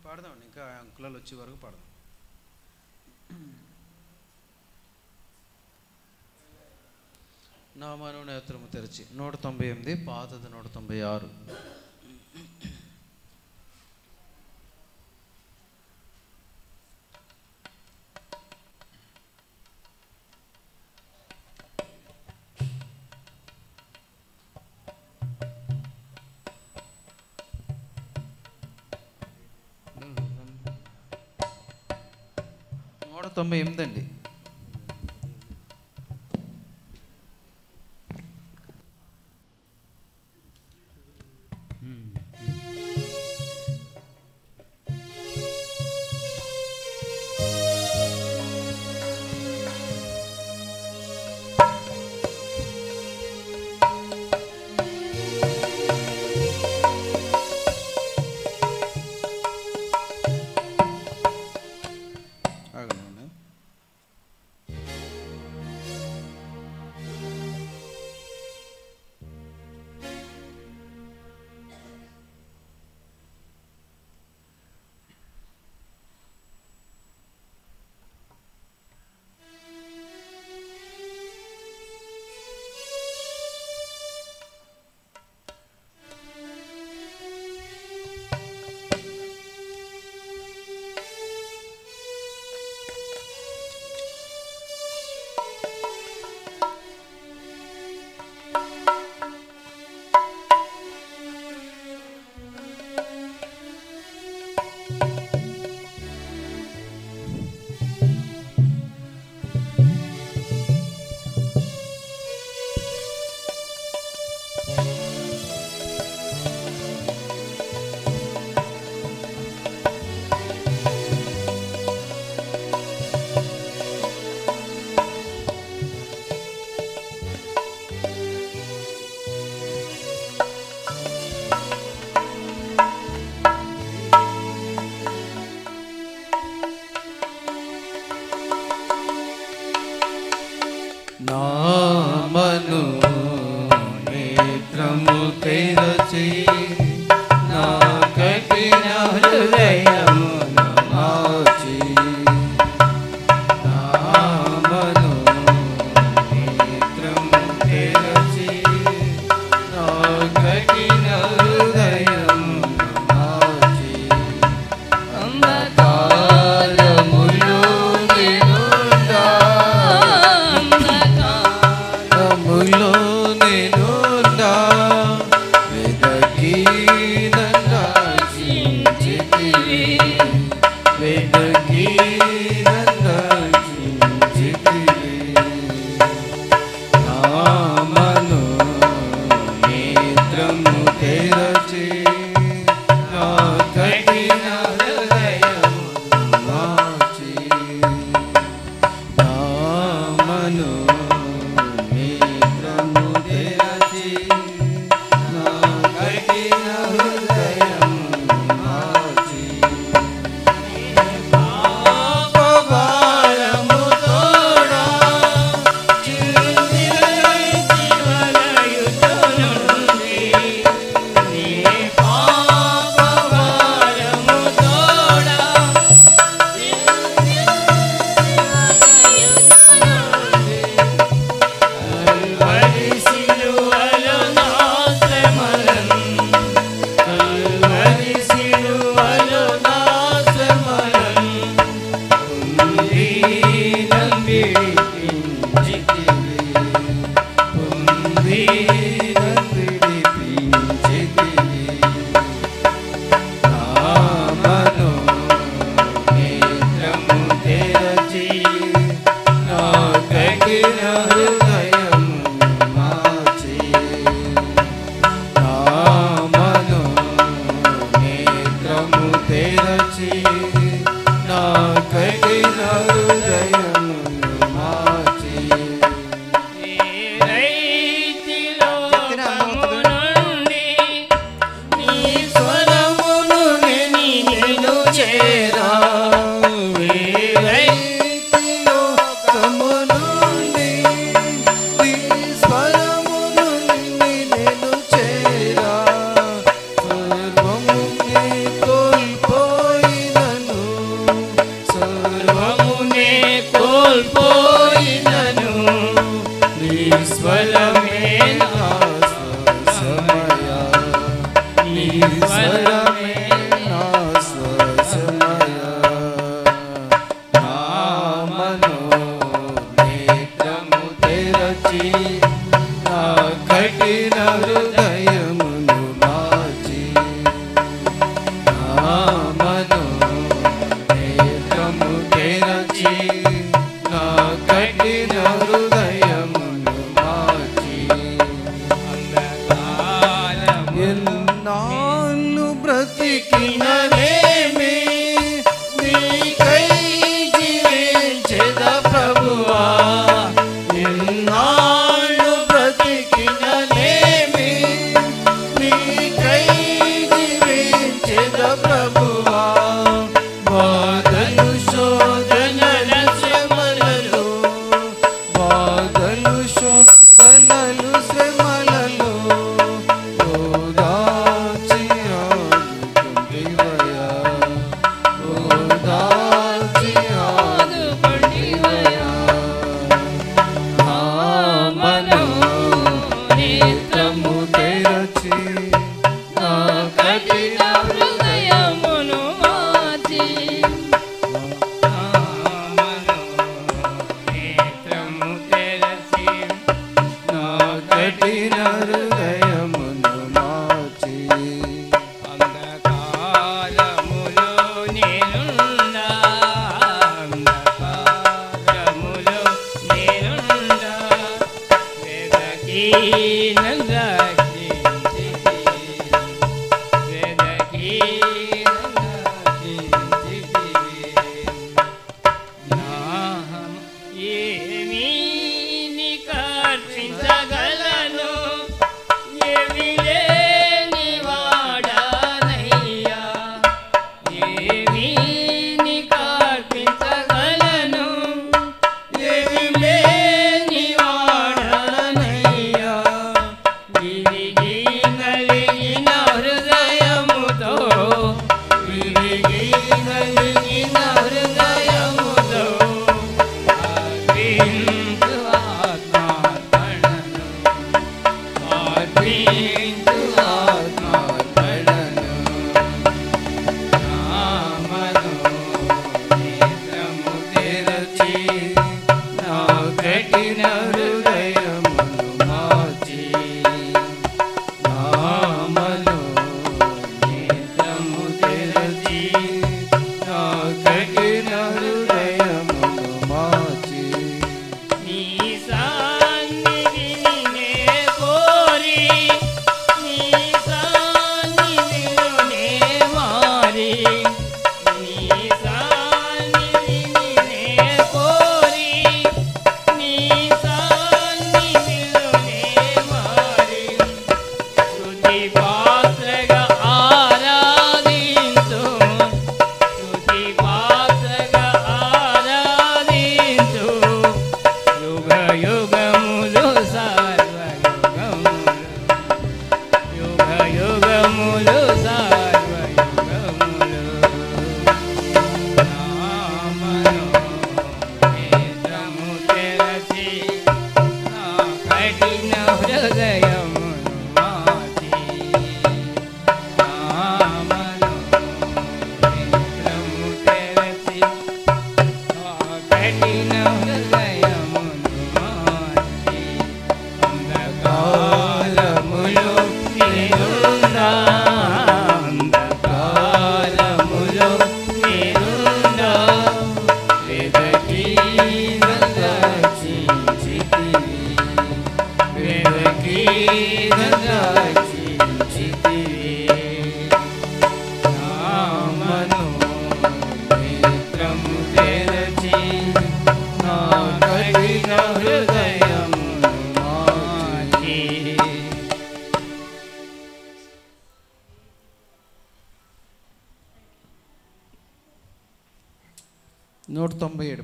పాడదాం, ఇంకా అంకులాలు వచ్చే వరకు పాడదాం. నా మనోనేత్రము తెరచి 198, పాతది 196. అండి. తెరచి నా కఠిన హృదయమును మార్చి నా మనోనేత్రము తెరచి నా కఠిన హృదయమును మార్చి అంధకారములో నేనుండా వెదకి నన్ను రక్షించితివి వెదకి నన్ను రక్షించితివి నా మనోనేత్రము తెరచి నా కఠిన హృదయము మార్చి నా మనోనేత్రము తెరచి నా కఠిన హృదయము మార్చి పాపభారము తోడా చిందించి వలయుట నుండి నీ పాపభారము తోడా కల్వరి సిలువలో నా శ్రమలను కల్వరి సిలువలో నా శ్రమలను పొంది నన్ను విడిపించితివి పొంది నన్ను విడిపించితివి నా మనోనేత్రము తెరచి నా కఠిన హృదయము మార్చి నా మనోనేత్రము తెరచి నా కఠిన హృదయము మార్చి నీ స్వరమును నేను చేరా లోకము నుండి నీ స్వరమును నేను చేరా సర్వము నే కోల్పోయినను సర్వము నే కోల్పోయినను నీ స్వరమే నా స్వరమయ నీ స్వరమే నా స్వరమయ నా మనోనేత్రము తెరచి నా కఠిన హృదయమును మార్చి నా మనోనేత్రము తెరచి నా కఠిన హృదయమును మార్చి ఎన్నాళ్ళు బ్రతికిననేమి నీకై జీవించెద ప్రభువా ఎన్నాళ్ళు బ్రతికిననేమి నీకై జీవించెద ప్రభువా బాధలు శోధనల శ్రమలలో బాధలు శోధనలు శ్రమలలో ఓదాచి ఆదుకుంటివయా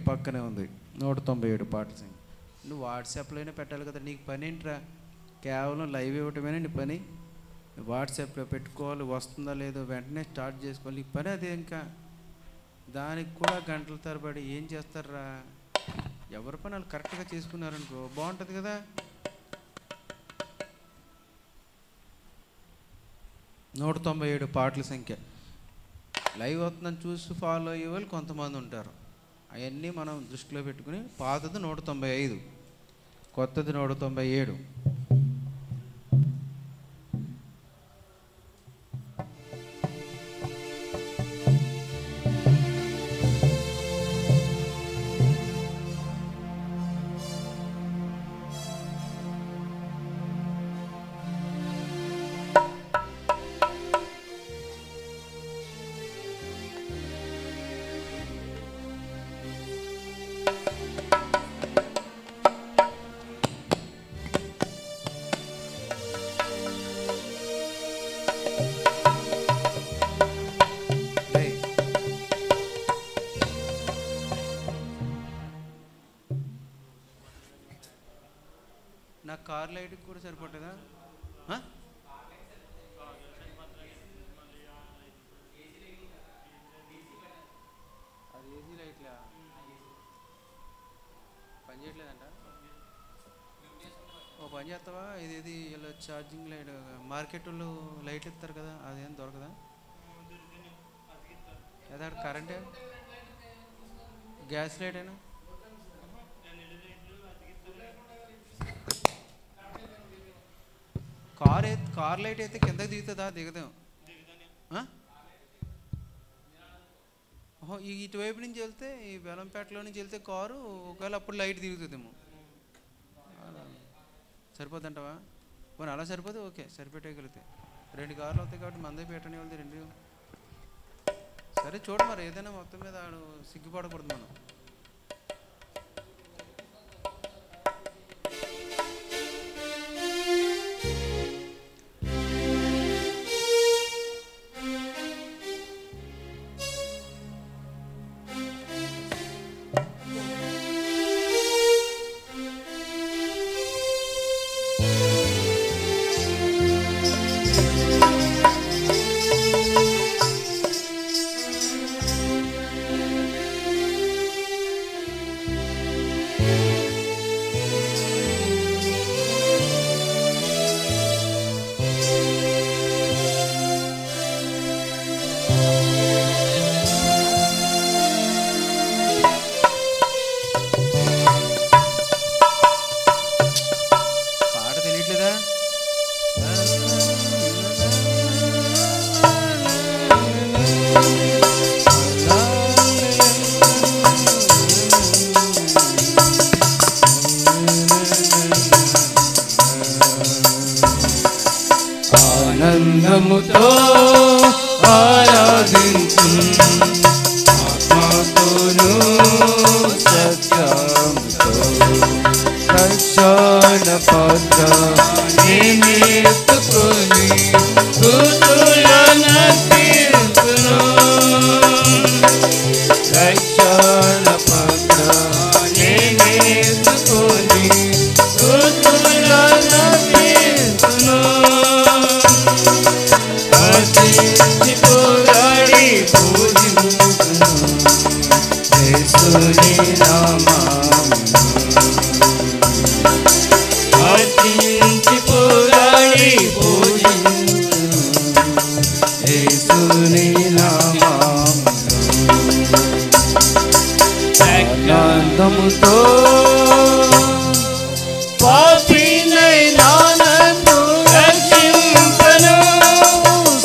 పక్కనే ఉంది 197 పాటలు సింగ్. నువ్వు వాట్సాప్లోనే పెట్టాలి కదా, నీకు పని ఏంట్రా? కేవలం లైవ్ ఇవ్వటమేనా నీ పని? వాట్సాప్లో పెట్టుకోవాలి, వస్తుందా లేదో వెంటనే స్టార్ట్ చేసుకోవాలి, నీ పని అదే. ఇంకా దానికి కూడా గంటల తరబడి ఏం చేస్తారా? ఎవరి పని వాళ్ళు కరెక్ట్గా చేసుకున్నారనుకో బాగుంటుంది కదా. నూట 197 పాటల సంఖ్య. లైవ్ వస్తుందని చూసి ఫాలో అయ్యే వాళ్ళు కొంతమంది ఉంటారు. అవన్నీ మనం దృష్టిలో పెట్టుకుని పాతది 195, కొత్తది 197. నాకు కార్ లైట్కి కూడా సరిపోతుందా? అది ఏసీ లైట్లా పని చేయట్లేదంట. ఓ పని చేస్తావా? ఇది ఇలా ఛార్జింగ్ లైట్ మార్కెట్లో లైట్లు ఇస్తారు కదా, అదేం దొరకదా? అదే కరెంటే గ్యాస్ లైట్ అయినా కార్ లైట్ అయితే కిందకి దిగుతుందా? దిగదాం. ఇటువైపు నుంచి వెళ్తే ఈ బెల్లంపేటలో నుంచి వెళ్తే కారు ఒకవేళ అప్పుడు లైట్ దిగుతుందేమో. సరిపోద్దంటావా? పోనీ అలా సరిపోతే ఓకే, సరిపెట్టగలిగితే 2 కార్లు అవుతాయి కాబట్టి మందే పెట్టని వెళ్తే 2. సరే చూడ మరి, ఏదైనా మొత్తం మీద ఆడు సిగ్గుపడకూడదు మనం. ఆనందముతో ఆరాధించు, ఆత్మతోను సత్యముతో రక్షణ పత్రాన్ని ఎత్తుకొని అర్చించి పోరాడి పూజింతును యేసుని నామమును అర్చించి పోరాడి పూజింతును యేసుని నామమును ఆనందముతో పాపినైనా నన్ను రక్షింపను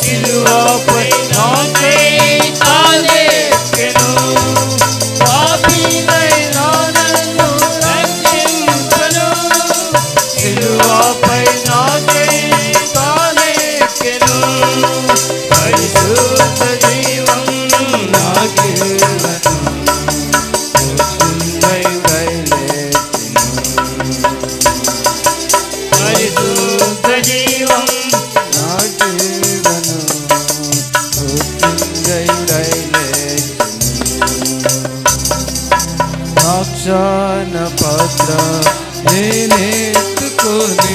సిలువపై నాకై తానెక్కెను పాపినైనా నన్ను రక్షింపను సిలువపై నాకై తానెక్కెను పరిశుద్ధ జీవం నాకివ్వను పరిశుద్ధ జీవం నా జీవను సాక్షాన పత్ర నేనెత్తుకొని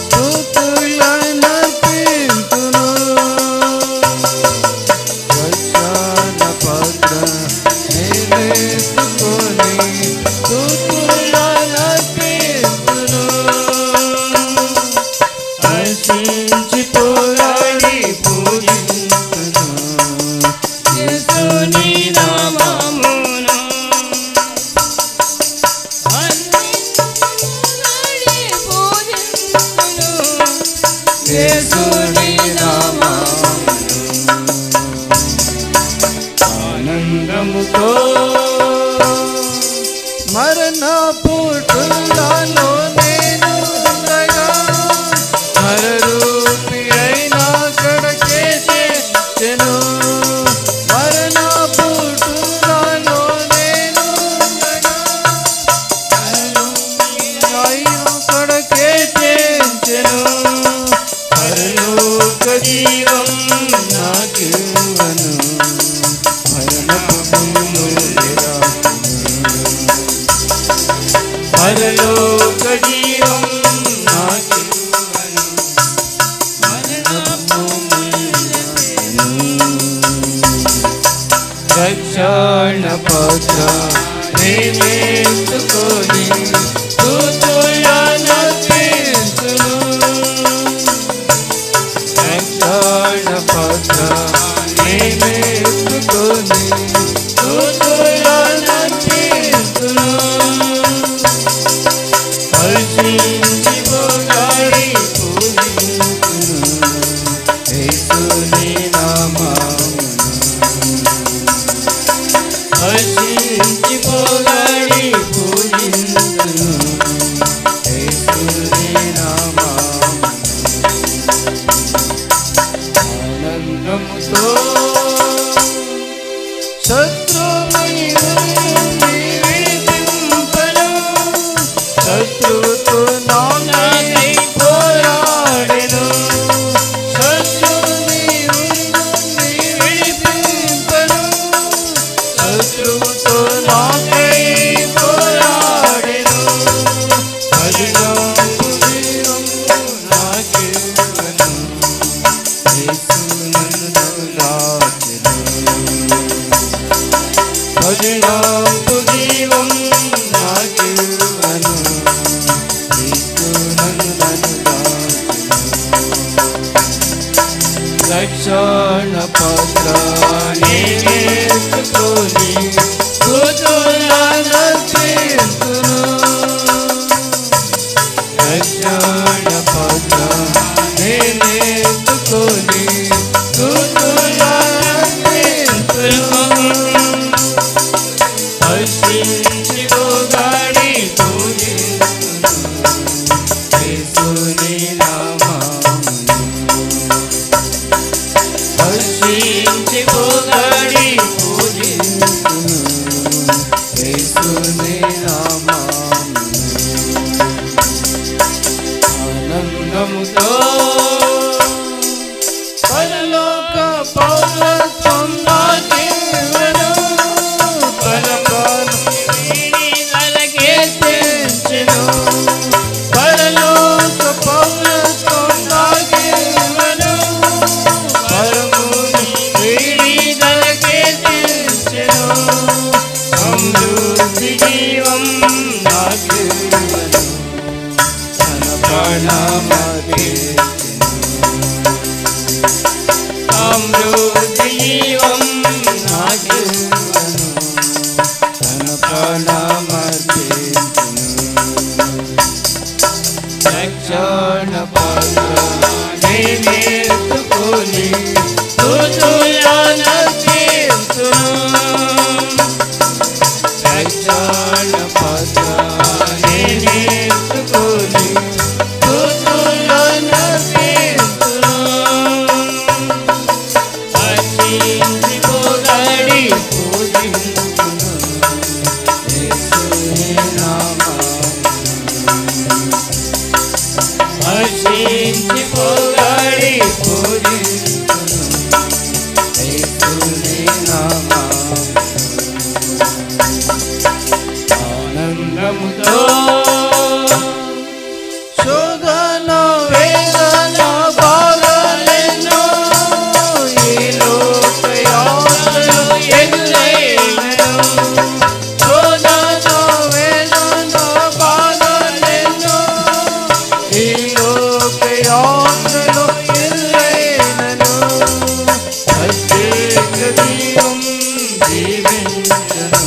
స్తుతులనర్పింతును సాక్షాన పత్ర నేనెత్తుకొని స్తుతులనర్పింతును అర్చించి పోరాడి పూజింతును యేసుని నామమును యేసుని నామమును ఆనందముతో మరణ పుట్టులలో నేను ఉండగా మరరూపి అయినా కడకే చేసెను మరణ పుట్టులలో నేను ఉండగా మరరూపి కడకే చేసెను పరలోక జీవం నాకివ్వను మరణమును పరలోక జీవం నాకివ్వను రక్షణ పత్ర నేనెత్తుకొని స్తుతులనర్పింతును రక్షణ పత్ర నేనెత్తుకొని స్తుతులనర్పింతును అర్చించి పోరాడి పూజింతును యేసుని నామమును అర్చించి పోరాడి పూజింతును యేసుని నామమును ఆనందముతో శత్రువుని విడిపింపను శత్రువుతో నాకై పోరాడెను శత్రువుని విడిపింపను శత్రువుతో నాకై పోరాడెను అధికము వీరం నాకివ్వను యేసు నన్ను దాచెను అధికము జీవం నాకివ్వను యేసు నన్ను దాచెను రక్షణ పత్ర నేనెత్తుకొని స్తుతులనర్పింతును రక్షణ పత్ర నేనెత్తుకొని స్తుతులనర్పింతును అర్చించి పోరాడి పూజింతును యేసుని నామమును అర్చించి పోరాడి పూజింతును యేసుని నామమును ఆనందముతో పరలోక పౌరత్వం నాకివ్వను పరలోకముని నలకే తెంచెను పరలోక పౌరత్వం నాకివ్వను సమృద్ధి జీవం నాకివ్వను తన ప్రాణమర్పించును రక్షణ పత్రాన్ని నేర్చుకొని స్తుతులనర్పించును రక్షణ పత్రాన్ని నేర్చుకొని స్తుతులనర్పించును హర్షించి పొగడి పూజించును యేసుని నామమును హర్షించి పొగడి పూజించును యేసుని నామమును ఆనందముతో శోధన వేదన బాధలెన్నో ఈ లోకయాత్రలో ఎదురైనను శోధన వేదన బాధలెన్నో ఈ లోకయాత్రలో ఎదురైనను ప్రత్యేక దీవం జీవించను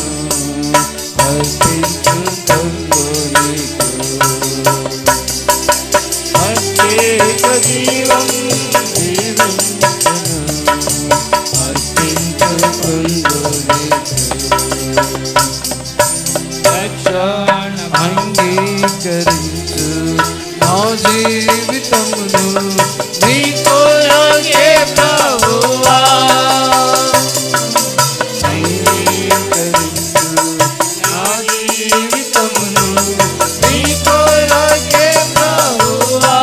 అర్పించుకొను నీకు ప్రత్యేక జీవం జీవించను అర్పించుకొను నీకు రక్షణ అంగీకరించు నా జీవితమును నీ కొరకే ప్రభువా అంగీకరించు నా జీవితమును నీ కొరకే ప్రభువా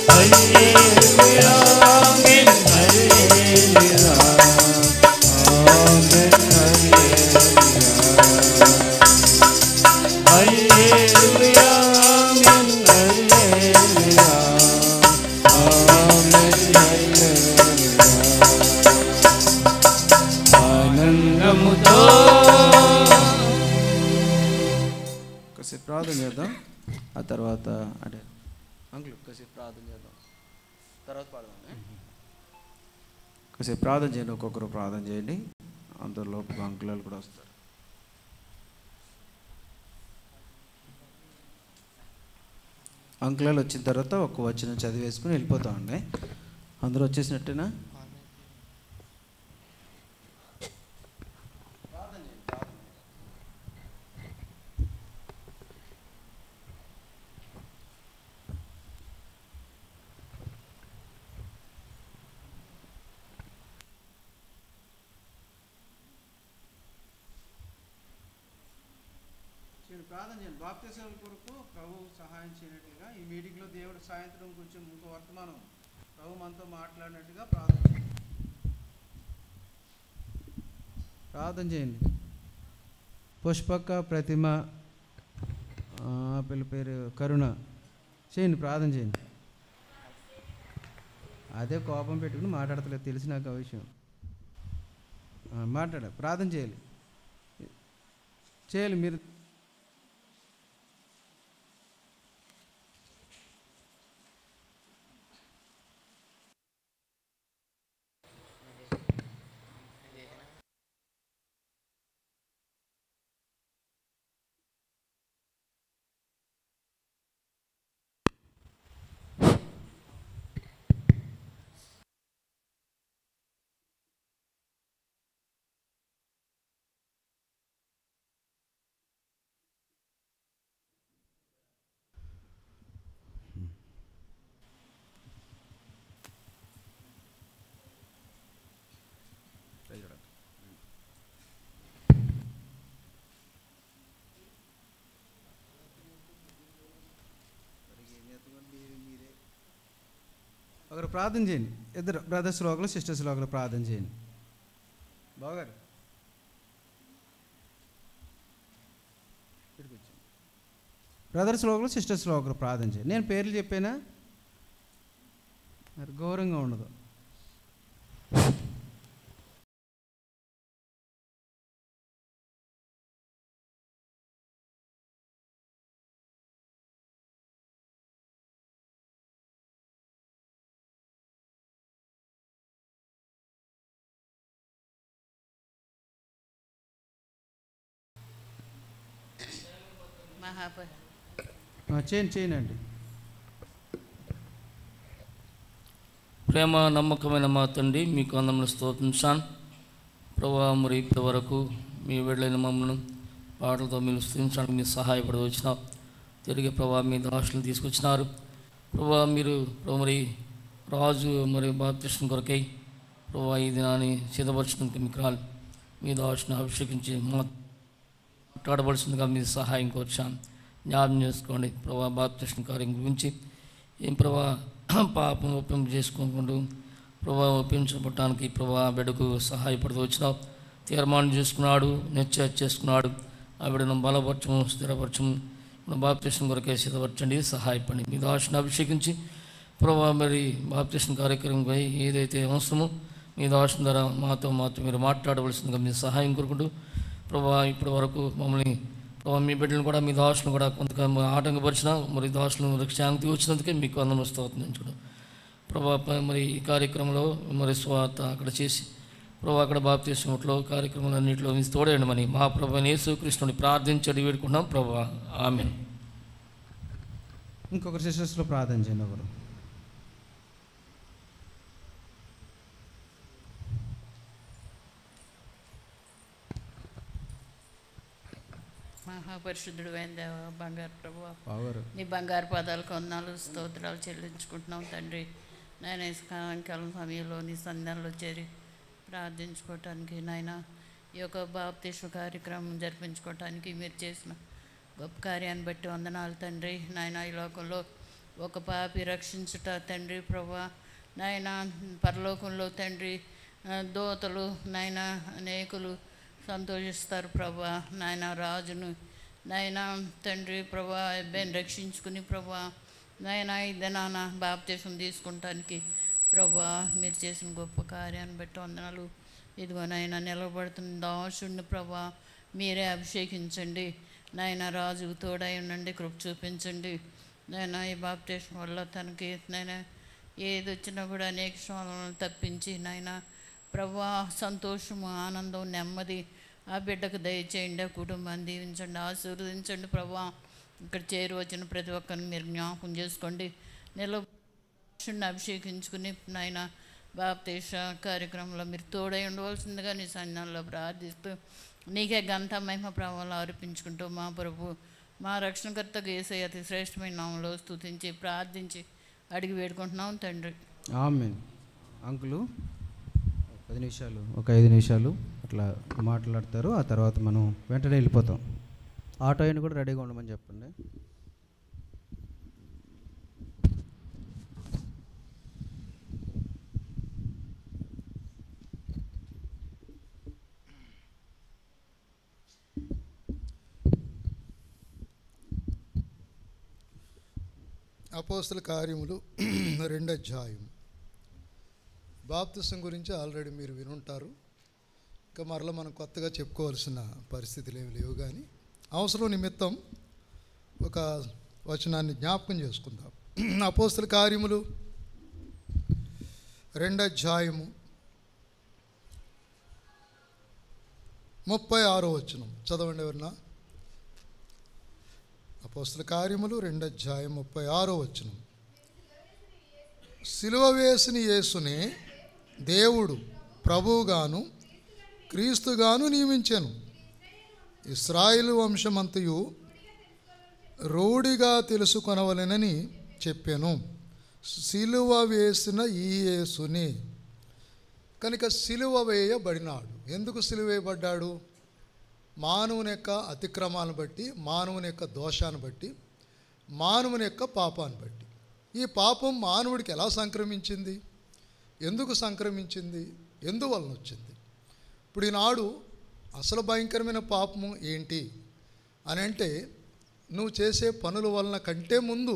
హల్లెలూయా ఆమేన్ హల్లెలూయా ఆమేన్ హల్లెలూయా ఆమేన్ హల్లెలూయా ఆమేన్ హల్లెలూయా ఆనందముతో కాసేపు ప్రార్థన చేద్దాం. ఆ తర్వాత అంటే అంకుల్ కాసేపు ప్రార్థన చేద్దాం, తర్వాత పాడదాం. కాసేపు ప్రార్థన చేయండి, ఒక్కొక్కరు ప్రార్థన చేయండి. అంతలోపు అంకులు కూడా వస్తారు. అంకులు వచ్చిన తర్వాత ఒక్క వచనం చదివేసుకుని వెళ్ళిపోతామండి. అందరూ వచ్చేసినట్టేనా? ప్రార్థన చేయండి. బాప్తిసాల కొరకు ప్రభు సహాయం చేయనట్లుగా ఈ మీటింగ్లో దేవుడు సాయంత్రం కొంచెం ఇంకో వర్తమానం ప్రభు మనతో మాట్లాడినట్టుగా ప్రార్థన చేయండి. ప్రార్థన చేయండి. పుష్పక ప్రతిమ పిల్ల పేరు కరుణ చేయండి, ప్రార్థన చేయండి. అదే కోపం పెట్టుకుని మాట్లాడతలేదు, తెలిసి నాకు ఆ విషయం. ప్రార్థన చేయాలి మీరు. ఒకరు ప్రార్థన చేయండి. ఇద్దరు బ్రదర్స్ లోకలు సిస్టర్స్ లోకలు ప్రార్థన చేయండి. బాగారు బ్రదర్స్ లోకలు సిస్టర్స్ లోకలు ప్రార్థన చేయండి. నేను పేర్లు చెప్పానా? మరి ఘోరంగా ఉండదు. చేయనండి. ప్రేమ నమ్మకమైన మా తండ్రి, మీకు అందములు స్తోత్రించాను ప్రభా. మరి ఇప్పటి వరకు మీ వెళ్ళైన మమ్మల్ని పాటలతో మీరు స్థించడానికి మీరు సహాయపడి వచ్చినారు. తిరిగి ప్రభా మీ దాసులను తీసుకొచ్చినారు ప్రభా. మీరు మరి రాజు మరి బాప్తిస్మం కొరకై ప్రభా ఈ దినాన్ని సిద్ధపరచడానికి మీకు రాలి మీ దాసుని అభిషేకించి మాట్లాడవలసిందిగా మీ సహాయం కోర్చాను. జ్ఞాపకం చేసుకోండి ప్రభా బాప్తిస్మం కార్యం గురించి. ఏం ప్రభా పాపం ఒప్పింపు చేసుకోకుండా ప్రభా ఒప్పించబడటానికి ప్రభా బిడ్డకు సహాయపడుతూ వచ్చినావు. తీర్మానం చేసుకున్నాడు, నిశ్చయం చేసుకున్నాడు. ఆ బిడ్డను బలపరచము, స్థిరపరచము, బాప్తిస్మం కొరకే సిద్ధపరచండి, సహాయపడి మీ దాసుని అభిషేకించి ప్రభా మరి బాప్తిస్మం కార్యక్రమంపై ఏదైతే అవసరమో మీ దాసుని ద్వారా మాతో మీరు మాట్లాడవలసిందిగా మీ సహాయం కోరుకుంటూ ప్రభా ఇప్పటి వరకు మమ్మల్ని ప్రభా మీ బిడ్డలను కూడా మీ దాసులను కూడా కొంత ఆటంకపరిచిన మరి దాసులను శాంతి వచ్చినందుకే మీకు అందం స్తోత్రించడం ప్రభా. మరి ఈ కార్యక్రమంలో మరి స్వార్థ అక్కడ చేసి ప్రభా అక్కడ బాప్తిస్మలో కార్యక్రమాలన్నింటిలో మీ తోడేయండి మరి మా ప్రభు యేసుక్రీస్తుని ప్రార్థించడి వేడుకుంటున్నాం ప్రభా. ఆమేన్. ఇంకొకరు సిస్టర్స్లో ప్రార్థన చేయండి. ఒకరు మహాపరిశుద్ధుడు అయిన దేవ బంగారు ప్రభువా, పవర్ నీ బంగారు పాదాలకు వందనాలు స్తోత్రాలు చెల్లించుకుంటున్నాం తండ్రి. నాయన ఈ సాయంకాలం సమయంలో నీ సంధ్యాల్లో చేరి ప్రార్థించుకోవటానికి నాయన ఈ యొక్క బాప్తిస్మ కార్యక్రమం జరిపించుకోవటానికి మీరు చేసిన గొప్ప కార్యాన్ని బట్టి వందనాలు తండ్రి. నాయన ఈ లోకంలో ఒక పాపి రక్షించుట తండ్రి ప్రభువా. నాయన పరలోకంలో తండ్రి దోతలు నాయన అనేకులు సంతోషిస్తారు ప్రభా. నాయన రాజును నాయన తండ్రి ప్రభా అబ్బాయిని రక్షించుకుని ప్రభా నాయన ఈ దినాన బాప్తిస్మం తీసుకుంటానికి ప్రభా మీరు చేసిన గొప్ప కార్యాన్ని బట్టి వందనాలు. ఇదిగో నాయన నిలబడుతున్న దాసుడిని ప్రభా మీరే అభిషేకించండి నాయన. రాజుకు తోడై ఉండండి, కృప చూపించండి నాయన. ఈ బాప్తిస్మం వల్ల తనకి నాయన ఏది వచ్చినా కూడా అనేక శ్రమలను తప్పించి నాయన ప్రభా సంతోషము, ఆనందం, నెమ్మది ఆ బిడ్డకు దయచేయండి. ఆ కుటుంబాన్ని దీవించండి, ఆశీర్వదించండి ప్రభా. ఇక్కడ చేరు వచ్చిన ప్రతి ఒక్కరిని మీరు జ్ఞాపకం చేసుకోండి. నిలబడి అభిషేకించుకుని నాయన బాప్తిస్మ కార్యక్రమంలో మీరు తోడై ఉండవలసిందిగా నీ సన్నిధానంలో ప్రార్థిస్తూ నీకే ఘనత మహిమ ప్రభావాలు ఆరోపించుకుంటూ మా ప్రభు మా రక్షణకర్తకు యేసయ్య అతి శ్రేష్టమైన నామంలో స్తుతించి ప్రార్థించి అడిగి వేడుకుంటున్నాం తండ్రి. ఆమేన్. అంకులు 10 నిమిషాలు, ఒక 5 నిమిషాలు అట్లా మాట్లాడతారు. ఆ తర్వాత మనం వెంటనే వెళ్ళిపోతాం. ఆటో అయినా కూడా రెడీగా ఉండమని చెప్పండి. అపోస్తల కార్యములు 2వ అధ్యాయం. బాప్తిస్మం గురించి ఆల్రెడీ మీరు వినుంటారు. ఇంకా మరలా మనం కొత్తగా చెప్పుకోవాల్సిన పరిస్థితులు ఏమి లేవు, కానీ అవసరం నిమిత్తం ఒక వచనాన్ని జ్ఞాపకం చేసుకుందాం. అపోస్తల కార్యములు 2వ అధ్యాయము 36వ వచనం చదవండి ఎవరన్నా. అపోస్తల కార్యములు 2వ అధ్యాయం 36వ వచనం. సిలువ వేసిన యేసునే దేవుడు ప్రభువుగాను క్రీస్తుగాను నియమించెను. ఇశ్రాయేలు వంశమంతయు రూఢిగా తెలుసుకొనవలెనని చెప్పాను. సిలువ వేసిన ఈ యేసుని కనుక సిలువ వేయబడినాడు. ఎందుకు సిలువ వేయబడ్డాడు? మానవుని యొక్క అతిక్రమాలను బట్టి, మానవుని యొక్క దోషాన్ని బట్టి, మానవుని యొక్క పాపాన్ని బట్టి. ఈ పాపం మానవుడికి ఎలా సంక్రమించింది, ఎందుకు సంక్రమించింది, ఎందువలన వచ్చింది? ఇప్పుడు ఈనాడు అసలు భయంకరమైన పాపము ఏంటి అని అంటే, నువ్వు చేసే పనుల వలన కంటే ముందు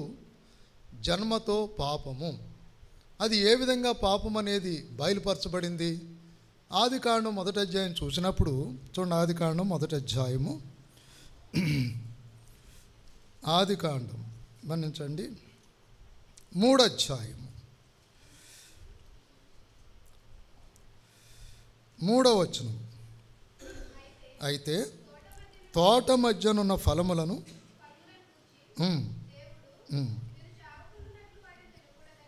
జన్మతో పాపము. అది ఏ విధంగా పాపం అనేది బయలుపరచబడింది? ఆదికాండం 1వ అధ్యాయం చూసినప్పుడు చూడండి. ఆదికాండం 1వ అధ్యాయము, ఆదికాండం మన్నించండి 3వ అధ్యాయము 3వ వచనం. అయితే తోట మధ్యనున్న ఫలములను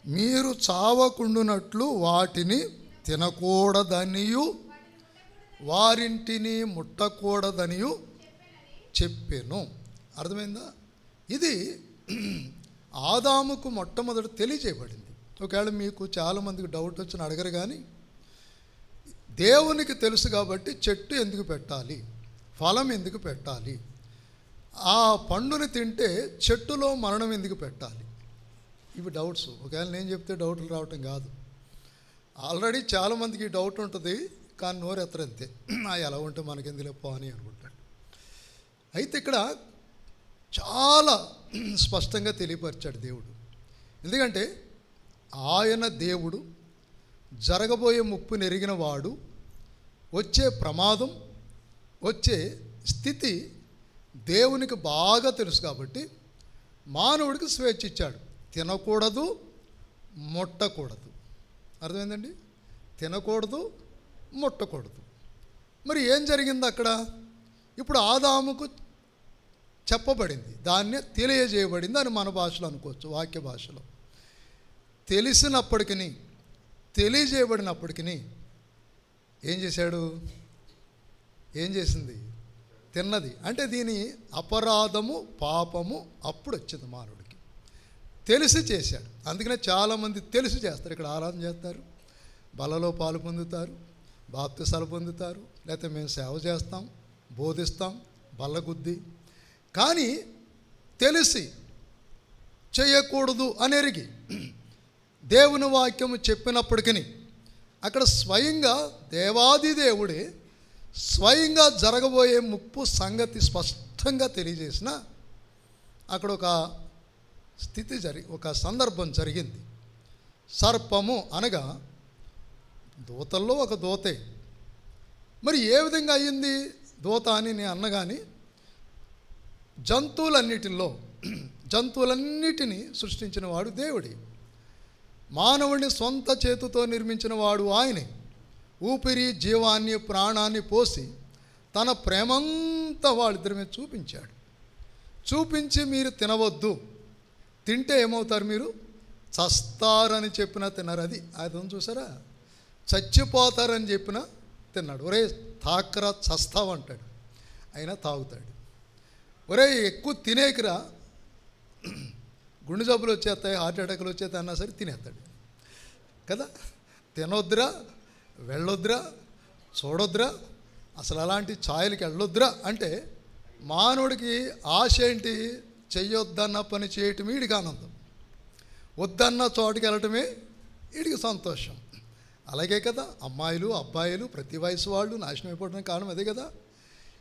మీరు చావకుండునట్లు వాటిని తినకూడదనియు వారింటిని ముట్టకూడదనియు చెప్పాను. అర్థమైందా? ఇది ఆదాముకు మొట్టమొదటి తెలియజేయబడింది. ఒకవేళ మీకు చాలామందికి డౌట్ వచ్చిన అడగరు, కానీ దేవునికి తెలుసు కాబట్టి చెట్టు ఎందుకు పెట్టాలి, ఫలం ఎందుకు పెట్టాలి, ఆ పండుని తింటే చెట్టులో మరణం ఎందుకు పెట్టాలి, ఇవి డౌట్స్. ఒకవేళ నేను చెప్తే డౌట్లు రావటం కాదు. ఆల్రెడీ చాలామందికి డౌట్ ఉంటుంది, కానీ నోరెత్తరంతే, ఎలా ఉంటే మనకెందుకు అని అనుకుంటాడు. అయితే ఇక్కడ చాలా స్పష్టంగా తెలియపరిచాడు దేవుడు. ఎందుకంటే ఆయన దేవుడు, జరగబోయే ముప్పును ఎరిగిన వాడు, వచ్చే ప్రమాదం, వచ్చే స్థితి దేవునికి బాగా తెలుసు కాబట్టి మానవుడికి స్వేచ్ఛ ఇచ్చాడు. తినకూడదు, ముట్టకూడదు. అర్థమైందండి? తినకూడదు, ముట్టకూడదు. మరి ఏం జరిగింది అక్కడ? ఇప్పుడు ఆదాముకు చెప్పబడింది, దాన్నే తెలియజేయబడింది అని మన భాషలో అనుకోవచ్చు, వాక్య భాషలో. తెలిసినప్పటికీ, తెలియజేయబడినప్పటికీ ఏం చేశాడు? ఏం చేసింది? తిన్నది. అంటే దీని అపరాధము, పాపము అప్పుడు వచ్చింది మానవుడికి. తెలిసి చేశాడు. అందుకనే చాలామంది తెలిసి చేస్తారు. ఇక్కడ ఆరాధన చేస్తారు, బలలో పాలు పొందుతారు, బాప్తిసాలు పొందుతారు, లేకపోతే మేము సేవ చేస్తాం, బోధిస్తాం, బల్లగుద్ది. కానీ తెలిసి చేయకూడదు అని ఎరిగి దేవుని వాక్యము చెప్పినప్పటికీ అక్కడ స్వయంగా దేవాది దేవుడే స్వయంగా జరగబోయే ముప్పు సంగతి స్పష్టంగా తెలియజేసిన అక్కడ ఒక స్థితి ఒక సందర్భం జరిగింది. సర్పము అనగా దూతల్లో ఒక దూతే. మరి ఏ విధంగా అయ్యింది దూత అని నేను అన్నగాని, జంతువులన్నిటినీ సృష్టించిన వాడు దేవుడే. మానవుడిని సొంత చేతితో నిర్మించిన వాడు ఆయనే. ఊపిరి, జీవాన్ని, ప్రాణాన్ని పోసి తన ప్రేమంతా వాళ్ళిద్దరి మీద చూపించాడు. చూపించి మీరు తినవద్దు, తింటే ఏమవుతారు, మీరు చస్తారని చెప్పినా తిన్నారు. అది చూసారా? చచ్చిపోతారని చెప్పినా తిన్నాడు. ఒరే తాకరా చస్తావంటాడు, అయినా తాగుతాడు. ఒరే ఎక్కువ తినేకిరా, గుండె జబ్బులు వచ్చేస్తాయి, హార్ట్ అటాక్లు వచ్చేస్తాయి అన్నా సరే తినేస్తాడు కదా. తినొద్దురా, వెళ్ళొద్దురా, చూడొద్దురా, అసలు అలాంటి ఛాయలకి వెళ్ళొద్దురా అంటే మానవుడికి ఆశ ఏంటి? చెయ్యొద్దన్న పని చేయటమే వీడికి ఆనందం, వద్దన్న చోటుకి వెళ్ళటమే వీడికి సంతోషం. అలాగే కదా అమ్మాయిలు, అబ్బాయిలు, ప్రతి వయసు వాళ్ళు నాశనం అయిపోవడానికి కారణం అదే కదా.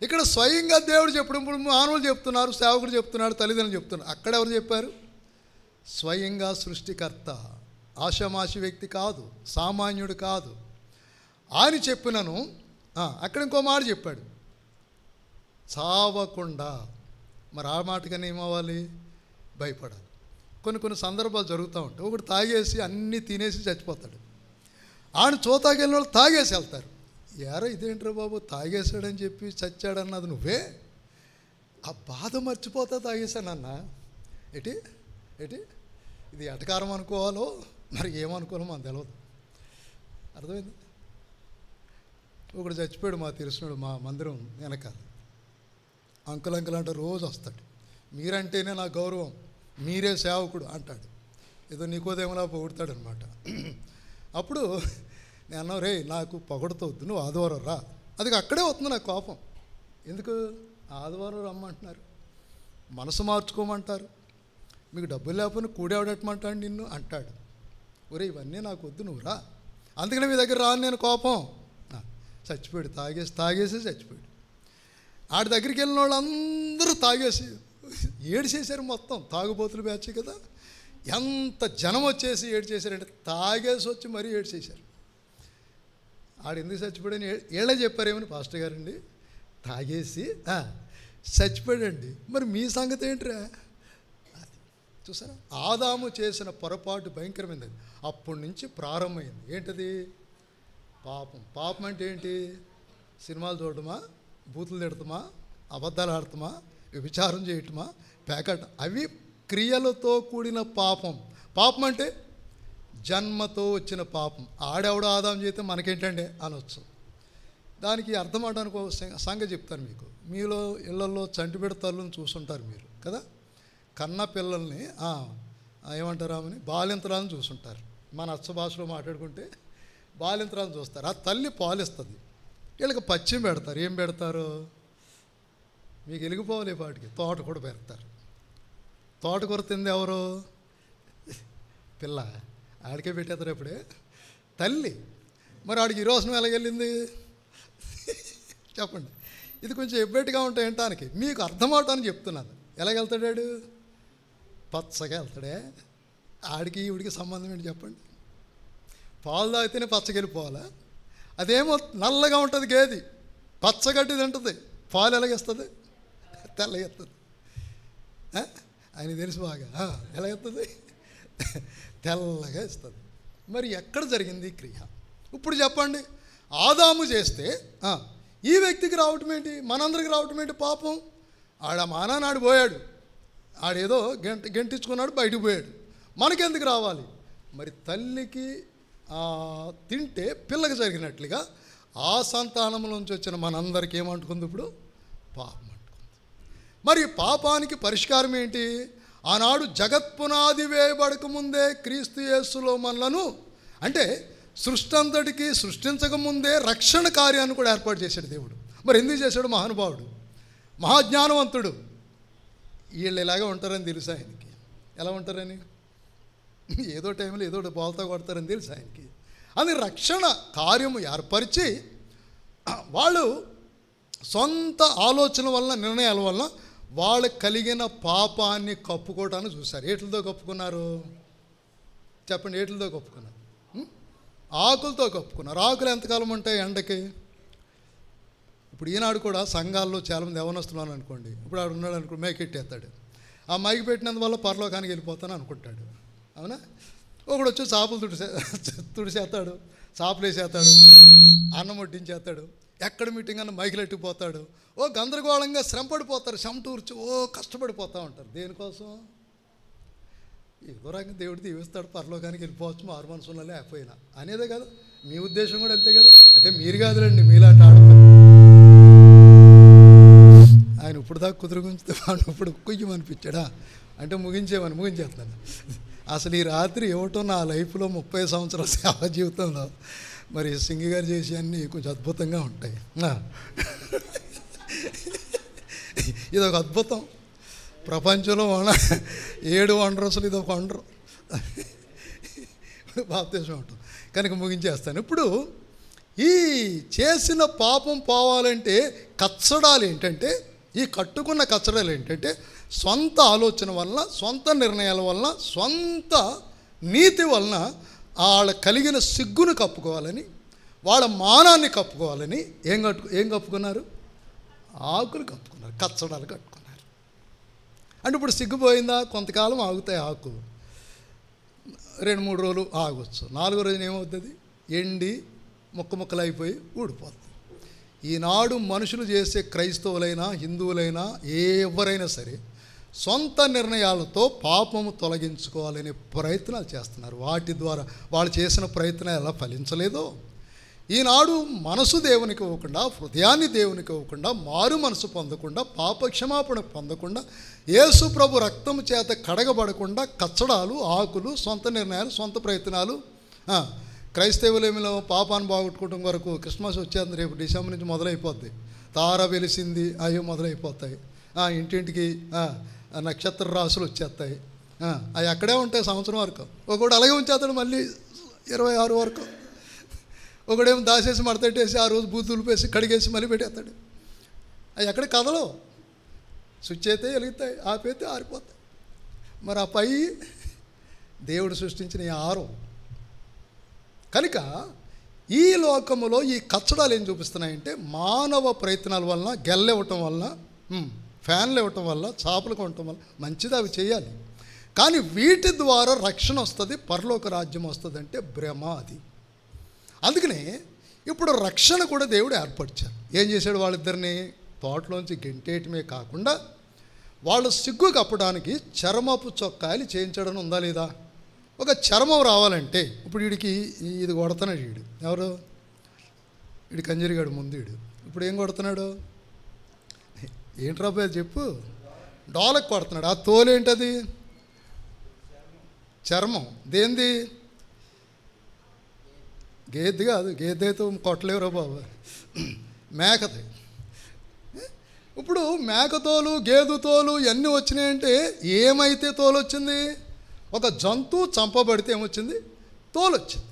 ఇక్కడ స్వయంగా దేవుడు చెప్పినప్పుడు మానవులు చెప్తున్నారు, సేవకుడు చెప్తున్నాడు, తల్లిదండ్రులు చెప్తున్నారు. అక్కడ ఎవరు చెప్పారు? స్వయంగా సృష్టికర్త. ఆషామాషి వ్యక్తి కాదు, సామాన్యుడు కాదు. ఆయన చెప్పినను అక్కడ ఇంకో మాట చెప్పాడు, చావకుండా. మరి ఆ మాటగానే ఏమవ్వాలి? భయపడాలి. కొన్ని సందర్భాలు జరుగుతూ ఉంటాయి. ఒకటి తాగేసి అన్నీ తినేసి చచ్చిపోతాడు. ఆయన చూతాకెళ్ళిన వాళ్ళు తాగేసి వెళ్తారు. యారో ఇదేంట్రా బాబు, తాగేసాడని చెప్పి చచ్చాడన్నది నువ్వే, ఆ బాధ మర్చిపోతా తాగేశానన్నా. ఎటి ఇది ఎటకారం అనుకోవాలో మరి ఏమనుకోవాలో మనకు తెలియదు. అర్థమైంది? ఒకడు చచ్చిపోయాడు, మా తెలిసినాడు, మా మందిరం వెనకాల. అంకుల్ అంటే రోజు వస్తాడు. మీరంటేనే నా గౌరవం, మీరే సేవకుడు అంటాడు. ఏదో నీకోదేమలా పొగుడతాడు అనమాట. అప్పుడు నేను అన్నా, రే నాకు పొగడతవద్దు, నువ్వు ఆదివారం రా. అది అక్కడే వస్తుంది నాకు కోపం. ఎందుకు ఆదివారం రమ్మంటున్నారు, మనసు మార్చుకోమంటారు, మీకు డబ్బులు లేకపోయినా కూడేవడటమంటాడు నిన్ను అంటాడు. ఒరే ఇవన్నీ నాకు వద్దు, నువ్వు రా. అందుకనే మీ దగ్గర రాను నేను. కోపం. చచ్చిపోయాడు, తాగేసి చచ్చిపోయాడు. ఆడి దగ్గరికి వెళ్ళిన వాళ్ళు అందరూ తాగేసి ఏడ్చేశారు. మొత్తం తాగుబోతులు బ్యాచ్ కదా. ఎంత జనం వచ్చేసి ఏడ్చేశారంటే తాగేసి వచ్చి మరీ ఏడ్చేశారు. ఆడు ఎందుకు చచ్చిపోయాడని ఏళ్ళే చెప్పారేమని పాస్టర్ గారండి, తాగేసి చచ్చిపోయాడండి. మరి మీ సంగతి ఏంటిరా? అది చూసారా, ఆదాము చేసిన పొరపాటు భయంకరమైనది. అప్పటి నుంచి ప్రారంభమైంది. ఏంటది? పాపం అంటే ఏంటి? సినిమాలు చూడటమా, బూతులు తిడతామా, అబద్ధాలు ఆడతామా, వ్యభిచారం చేయటమా, పేకట, అవి క్రియలతో కూడిన పాపం. పాపం అంటే జన్మతో వచ్చిన పాపం. ఆడెవడో ఆదాం చేస్తే మనకేంటండి అనొచ్చు. దానికి అర్థం అవడానికి ఒక సంగతి చెప్తాను మీకు. మీలో ఇళ్లలో చంటిబిడ్డ తల్లుని చూసుంటారు మీరు కదా. కన్న పిల్లల్ని ఏమంటారు ఆమెని బాలింతరాలను చూసుంటారు. మన అచ్చ భాషలో మాట్లాడుకుంటే బాలింతరాలను చూస్తారు. ఆ తల్లి పాలిస్తుంది, వీళ్ళకి పచ్చిం పెడతారు. ఏం పెడతారు మీకు వెలిగిపోవాలి పాటికి, తోటకూర పెడతారు. తోటకూర తింది ఎవరు? పిల్ల. ఆడికే పెట్టేస్తారు ఎప్పుడే తల్లి. మరి ఆడికి ఈ రోజున ఎలాగెళ్ళింది చెప్పండి. ఇది కొంచెం ఎబ్బెట్టుగా ఉంటాయి వినటానికి, మీకు అర్థమవటానికి చెప్తున్నాను. ఎలాగెళ్తాడాడు? పచ్చగా వెళ్తాడే. ఆడికి ఈవిడికి సంబంధం ఏంటి చెప్పండి? పాలు తాగితేనే పచ్చగా వెళ్ళిపోవాలా? అదేమో నల్లగా ఉంటుంది గేది, పచ్చగడ్డి తింటుంది. పాలు ఎలాగేస్తుంది? తెల్లగా ఎత్తుంది. ఆయన తెలుసు బాగా. ఎలా ఎత్తుంది? తెల్లగా ఇస్తుంది. మరి ఎక్కడ జరిగింది ఈ క్రియ? ఇప్పుడు చెప్పండి. ఆదాము చేస్తే ఈ వ్యక్తికి రావటం ఏంటి, మనందరికి రావటం ఏంటి పాపం? ఆడ మానాడు పోయాడు, ఆడేదో గెంటించుకున్నాడు, బయటకు పోయాడు. మనకెందుకు రావాలి? మరి తల్లికి తింటే పిల్లకి జరిగినట్లుగా ఆ సంతానంలోంచి వచ్చిన మనందరికీ ఏమంటుకుంది? ఇప్పుడు పాపం అంటుకుంది. మరి పాపానికి పరిష్కారం ఏంటి? ఆనాడు జగత్పునాది వేయబడక ముందే క్రీస్తు యేసులో మనలను, అంటే సృష్టి అంతటికి సృష్టించకముందే రక్షణ కార్యాన్ని కూడా ఏర్పాటు చేశాడు దేవుడు. మరి ఎందుకు చేశాడు? మహానుభావుడు, మహాజ్ఞానవంతుడు. వీళ్ళు ఇలాగే ఉంటారని తెలుసు ఆయనకి. ఎలా ఉంటారని? ఏదో టైంలో ఏదో బాల్తో కొడతారని తెలుసు ఆయనకి. అది రక్షణ కార్యము ఏర్పరిచి వాళ్ళు సొంత ఆలోచన వల్ల, నిర్ణయాల వల్ల వాళ్ళకి కలిగిన పాపాన్ని కప్పుకోవటాన్ని చూశారు. ఏట్లతో కప్పుకున్నారు చెప్పండి? ఏట్లతో కప్పుకున్నారు? ఆకులతో కప్పుకున్నారు. ఆకులు ఎంతకాలం ఉంటాయి ఎండకి? ఇప్పుడు ఈనాడు కూడా సంఘాల్లో చాలామంది యవనస్తున్నాను అనుకోండి, ఇప్పుడు ఆడు ఉన్నాడు అనుకో, మేకెట్టేస్తాడు. ఆ మైకి పెట్టినందువల్ల పరలోకానికి వెళ్ళిపోతాను అనుకుంటాడు. అవునా? ఒకడు వచ్చి చేపలు తుడిసేస్తాడు, చేపలు వేసేస్తాడు, అన్నం వడ్డించేస్తాడు. ఎక్కడ మీటింగ్ అన్న మైకులు ఎట్టుకుపోతాడు. గందరగోళంగా శ్రమ పడిపోతారు, చెమటూర్చి కష్టపడిపోతూ ఉంటారు. దేనికోసం? ఏదో రకంగా దేవుడు దీవిస్తాడు, పరలోకానికి వెళ్ళిపోవచ్చు, మారు మనసులో లేకపోయినా అనేదే కదా. మీ ఉద్దేశం కూడా అంతే కదా. అంటే మీరు కాదులండి, మీలాంటి ఆడతారు. ఆయన ఇప్పుడు దాకా కుదురుగుంచితే వాడు ఇప్పుడు కుయ్యమనిపించాడా అంటే ముగించేస్తాను. అసలు ఈ రాత్రి ఏమిటో నా లైఫ్లో 30 సంవత్సరాల సేవ జీవితంలో మరి సింగి గారు చేసి అన్నీ కొంచెం అద్భుతంగా ఉంటాయి. ఇది ఒక అద్భుతం. ప్రపంచంలో 7 వండర్స్లు ఇది ఒక వండరు. బాప్తిస్మం ఉంటాం కనుక ముగించేస్తాను. ఇప్పుడు ఈ చేసిన పాపం పోవాలంటే కచ్చడాలు ఏంటంటే, ఈ కట్టుకున్న కచ్చడాలు ఏంటంటే సొంత ఆలోచన వలన, సొంత నిర్ణయాల వలన, సొంత నీతి వలన వాళ్ళ కలిగిన సిగ్గును కప్పుకోవాలని, వాళ్ళ మానాన్ని కప్పుకోవాలని ఏం కప్పుకున్నారు? ఆకులు కప్పుకున్నారు, కచ్చడాలు కట్టుకున్నారు. అంటే ఇప్పుడు సిగ్గుపోయిందా? కొంతకాలం ఆగుతాయి. ఆకు 2-3 రోజులు ఆగొచ్చు. 4వ రోజున ఏమవుతుంది? ఎండి ముక్కలు అయిపోయి ఊడిపోతుంది. ఈనాడు మనుషులు చేసే, క్రైస్తవులైనా హిందువులైనా ఎవరైనా సరే, సొంత నిర్ణయాలతో పాపము తొలగించుకోవాలనే ప్రయత్నాలు చేస్తున్నారు. వాటి ద్వారా వాళ్ళు చేసిన ప్రయత్నం ఎలా ఫలించలేదో, ఈనాడు మనసు దేవునికి ఇవ్వకుండా, హృదయాన్ని దేవునికి ఇవ్వకుండా, మారు మనసు పొందకుండా, పాప క్షమాపణ పొందకుండా, యేసు ప్రభు రక్తము చేత కడగబడకుండా కచ్చడాలు, ఆకులు, సొంత నిర్ణయాలు, సొంత ప్రయత్నాలు. క్రైస్తవులేమిలో పాపాన్ని బాగొట్టుకోవడం వరకు క్రిస్మస్ వచ్చేది రేపు డిసెంబర్ నుంచి మొదలైపోద్ది. తార వెలిసింది అవి మొదలైపోతాయి. ఇంటింటికి నక్షత్ర రాసులు వచ్చేస్తాయి. అవి అక్కడే ఉంటాయి సంవత్సరం వరకు. ఒకడు అలాగే ఉంచేస్తాడు, మళ్ళీ 26 వరకు. ఒకడేమో దాసేసి మడతెట్టేసి ఆ రోజు బూతులు పేసి కడిగేసి మళ్ళీ పెట్టేస్తాడు. అవి ఎక్కడ కథలో స్విచ్ అయితే వెలుగుతాయి, ఆపైతే ఆరిపోతాయి. మరి ఆ పై దేవుడు సృష్టించిన ఈ ఆరం కనుక ఈ లోకములో ఈ కచ్చడాలు ఏం చూపిస్తున్నాయంటే, మానవ ప్రయత్నాల వలన, గెల్లెవ్వటం వలన, ఫ్యాన్లు ఇవ్వటం వల్ల, చేపలు కొనటం వల్ల మంచిది, అవి చేయాలి. కానీ వీటి ద్వారా రక్షణ వస్తుంది, పరలోక రాజ్యం వస్తుంది అంటే భ్రమ అది. అందుకనే ఇప్పుడు రక్షణ కూడా దేవుడు ఏర్పరిచారు. ఏం చేశాడు? వాళ్ళిద్దరిని తోటలోంచి గెంటేయటమే కాకుండా వాళ్ళు సిగ్గు కప్పడానికి చర్మపు చొక్కాయలు చేయించడం ఉందా లేదా? ఒక చర్మం రావాలంటే ఇప్పుడు వీడికి ఇది కొడుతున్నాడు. వీడు ఎవరు? వీడి కంజరిగాడు ముందు. వీడు ఇప్పుడు ఏం కొడుతున్నాడు? ఏంట్రా బాయ్ చెప్పు. డోలకు కొడుతున్నాడు. ఆ తోలు ఏంటది? చర్మం. దేంది? గేదె కాదు, గేదె అయితే కొట్టలేవురా బాబు, మేకది. ఇప్పుడు మేకతోలు, గేదె తోలు ఇవన్నీ వచ్చినాయంటే ఏమైతే తోలు వచ్చింది? ఒక జంతువు చంపబడితే ఏమొచ్చింది? తోలు వచ్చింది.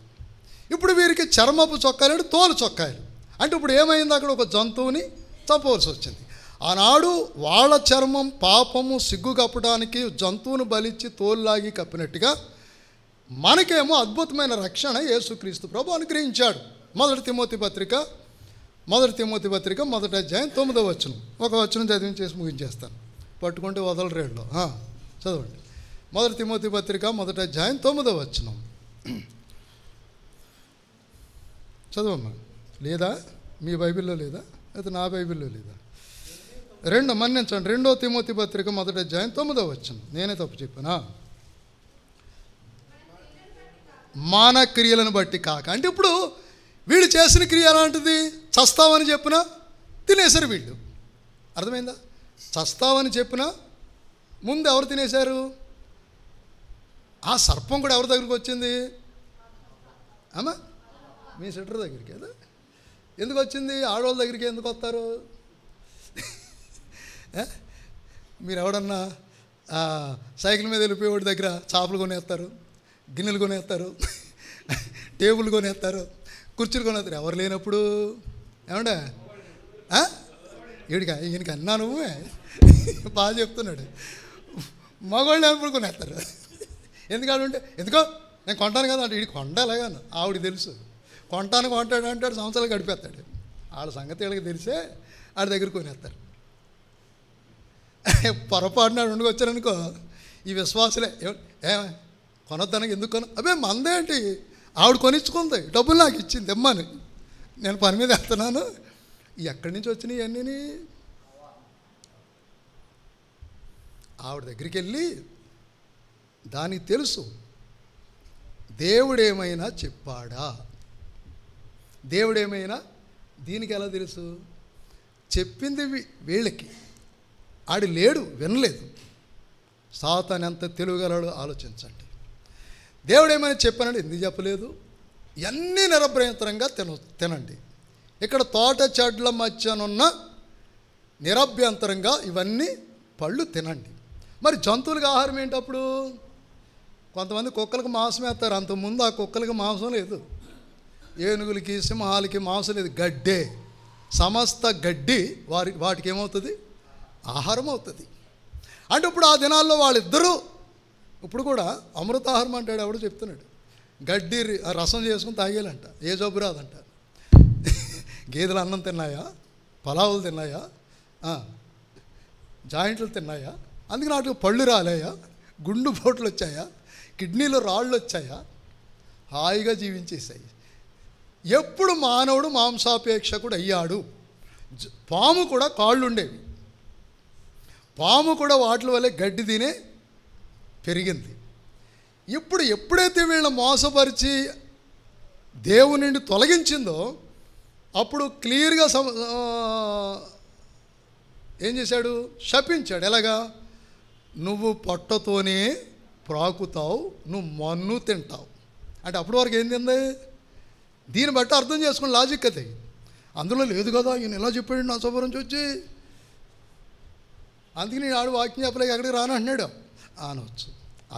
ఇప్పుడు వీరికి చర్మపు చొక్కాయలు అంటే తోలు చొక్కాయలు. అంటే ఇప్పుడు ఏమైంది? అక్కడ ఒక జంతువుని చంపవలసి వచ్చింది. ఆనాడు వాళ్ళ చర్మం పాపము సిగ్గు కప్పడానికి జంతువును బలిచ్చి తోలులాగి కప్పినట్టుగా మనకేమో అద్భుతమైన రక్షణ యేసుక్రీస్తు ప్రభు అనుగ్రహించాడు. మొదటి తిమోతి పత్రిక 1 అధ్యాయం 9వ వచనం. ఒక వచనం చదివించేసి ముగించేస్తాను, పట్టుకుంటే వదలరేళ్ళు. చదవండి. 1 తిమోతి పత్రిక 1 అధ్యాయం 9వ వచనం. చదవమ్మా. లేదా మీ బైబిల్లో లేదా? అయితే నా బైబిల్లో లేదా? మన్నించండి. 2 తిమోతి పత్రిక 1 అధ్యాయం 9వ వచనం. నేనే తప్పు చెప్పానా? మన క్రియలను బట్టి కాక. అంటే ఇప్పుడు వీళ్ళు చేసిన క్రియ ఎలాంటిది? చస్తావని చెప్పినా తినేశారు వీళ్ళు. అర్థమైందా? చస్తావని చెప్పినా ముందు ఎవరు తినేశారు? ఆ సర్పం కూడా ఎవరి దగ్గరికి వచ్చింది? అమ్మా మీ సిస్టర్ దగ్గరికి కదా. ఎందుకు వచ్చింది? ఆడవాళ్ళ దగ్గరికి ఎందుకు వస్తారు? మీరు ఎవడన్నా సైకిల్ మీద వెళ్ళిపోయేవాడి దగ్గర చేపలు కొనేస్తారు, గిన్నెలు కొనేస్తారు, టేబుల్ కొనేస్తారు, కుర్చీలు కొనేస్తారు. ఎవరు లేనప్పుడు ఏమంటే ఈయనకి అన్నా నువ్వే బాగా చెప్తున్నాడు. మగవాళ్ళు ఎప్పుడు కొనేస్తారు. ఎందుకంటే ఎందుకో నేను కొంటాను కదా అంటే వీడికి కొండాలేగాను ఆవిడికి తెలుసు. కొంటాను అంటాడు, సంవత్సరాలు గడిపేస్తాడు. వాళ్ళ సంగతి వీళ్ళకి తెలిసే ఆడి దగ్గర కొనేస్తారు. పొరపాటునాడు ఉండి వచ్చారనుకో ఈ విశ్వాసులే కొనొద్దానికి ఎందుకు అబ్బే మందేంటి, ఆవిడ కొనిచ్చుకుంది, డబ్బులు నాకు ఇచ్చింది ఇమ్మని. నేను పని మీద వెళ్తున్నాను, ఎక్కడి నుంచి వచ్చినాయి అన్నీ? ఆవిడ దగ్గరికి వెళ్ళి దానికి తెలుసు దేవుడేమైనా చెప్పాడా? దేవుడేమైనా దీనికి ఎలా తెలుసు? చెప్పింది వీళ్ళకి, ఆడు లేడు, వినలేదు. సాతాను ఎంత తెలివిగలడో ఆలోచించండి. దేవుడు ఏమైనా చెప్పానండి, ఎందుకు చెప్పలేదు? ఇవన్నీ నిరభ్యంతరంగా తినండి. ఇక్కడ తోట చెట్ల మధ్యనున్న నిరభ్యంతరంగా ఇవన్నీ పళ్ళు తినండి. మరి జంతువులకి ఆహారం ఏంటప్పుడు? కొంతమంది కుక్కలకు మాంసం వేస్తారు. అంతకుముందు ఆ కుక్కలకి మాంసం లేదు, ఏనుగులకి సింహాలకి మాంసం లేదు, గడ్డే. సమస్త గడ్డి వాటికి ఏమవుతుంది? ఆహారం అవుతుంది. అంటే ఇప్పుడు ఆ దినాల్లో వాళ్ళిద్దరూ ఇప్పుడు కూడా అమృతాహారం అంటాడు. ఎవడో చెప్తున్నాడు గడ్డి రసం చేసుకుని తాగేయాలంట, ఏ జబ్బు రాదంట. గేదెలు అన్నం తిన్నాయా, పలావులు తిన్నాయా, జాయింట్లు తిన్నాయా, అందుకని వాటికి పళ్ళు రాలేయా, గుండు పోట్లు వచ్చాయా, కిడ్నీలో రాళ్ళు వచ్చాయా, హాయిగా జీవించేసాయి. ఎప్పుడు మానవుడు మాంసాపేక్షకుడు అయ్యాడు. పాము కూడా కాళ్ళు ఉండేవి, పాము కూడా వాటి వల్లే గడ్డి తినే పెరిగింది. ఇప్పుడు ఎప్పుడైతే వీళ్ళని మోసపరిచి దేవుని నుండి తొలగించిందో అప్పుడు క్లియర్గా ఏం చేశాడు? శపించాడు. ఎలాగా? నువ్వు పొట్టతోనే ప్రాకుతావు, నువ్వు మన్ను తింటావు. అంటే అప్పటి వరకు ఏం తింది? దీన్ని బట్టి అర్థం చేసుకుని లాజిక్ అది అందులో లేదు కదా. ఈయన ఎలా చెప్పాడు నా సభ నుంచి వచ్చి, అందుకని నేను ఆడు వాక్యం చెప్పలేక ఎక్కడికి రానంటున్నాడు అనవచ్చు.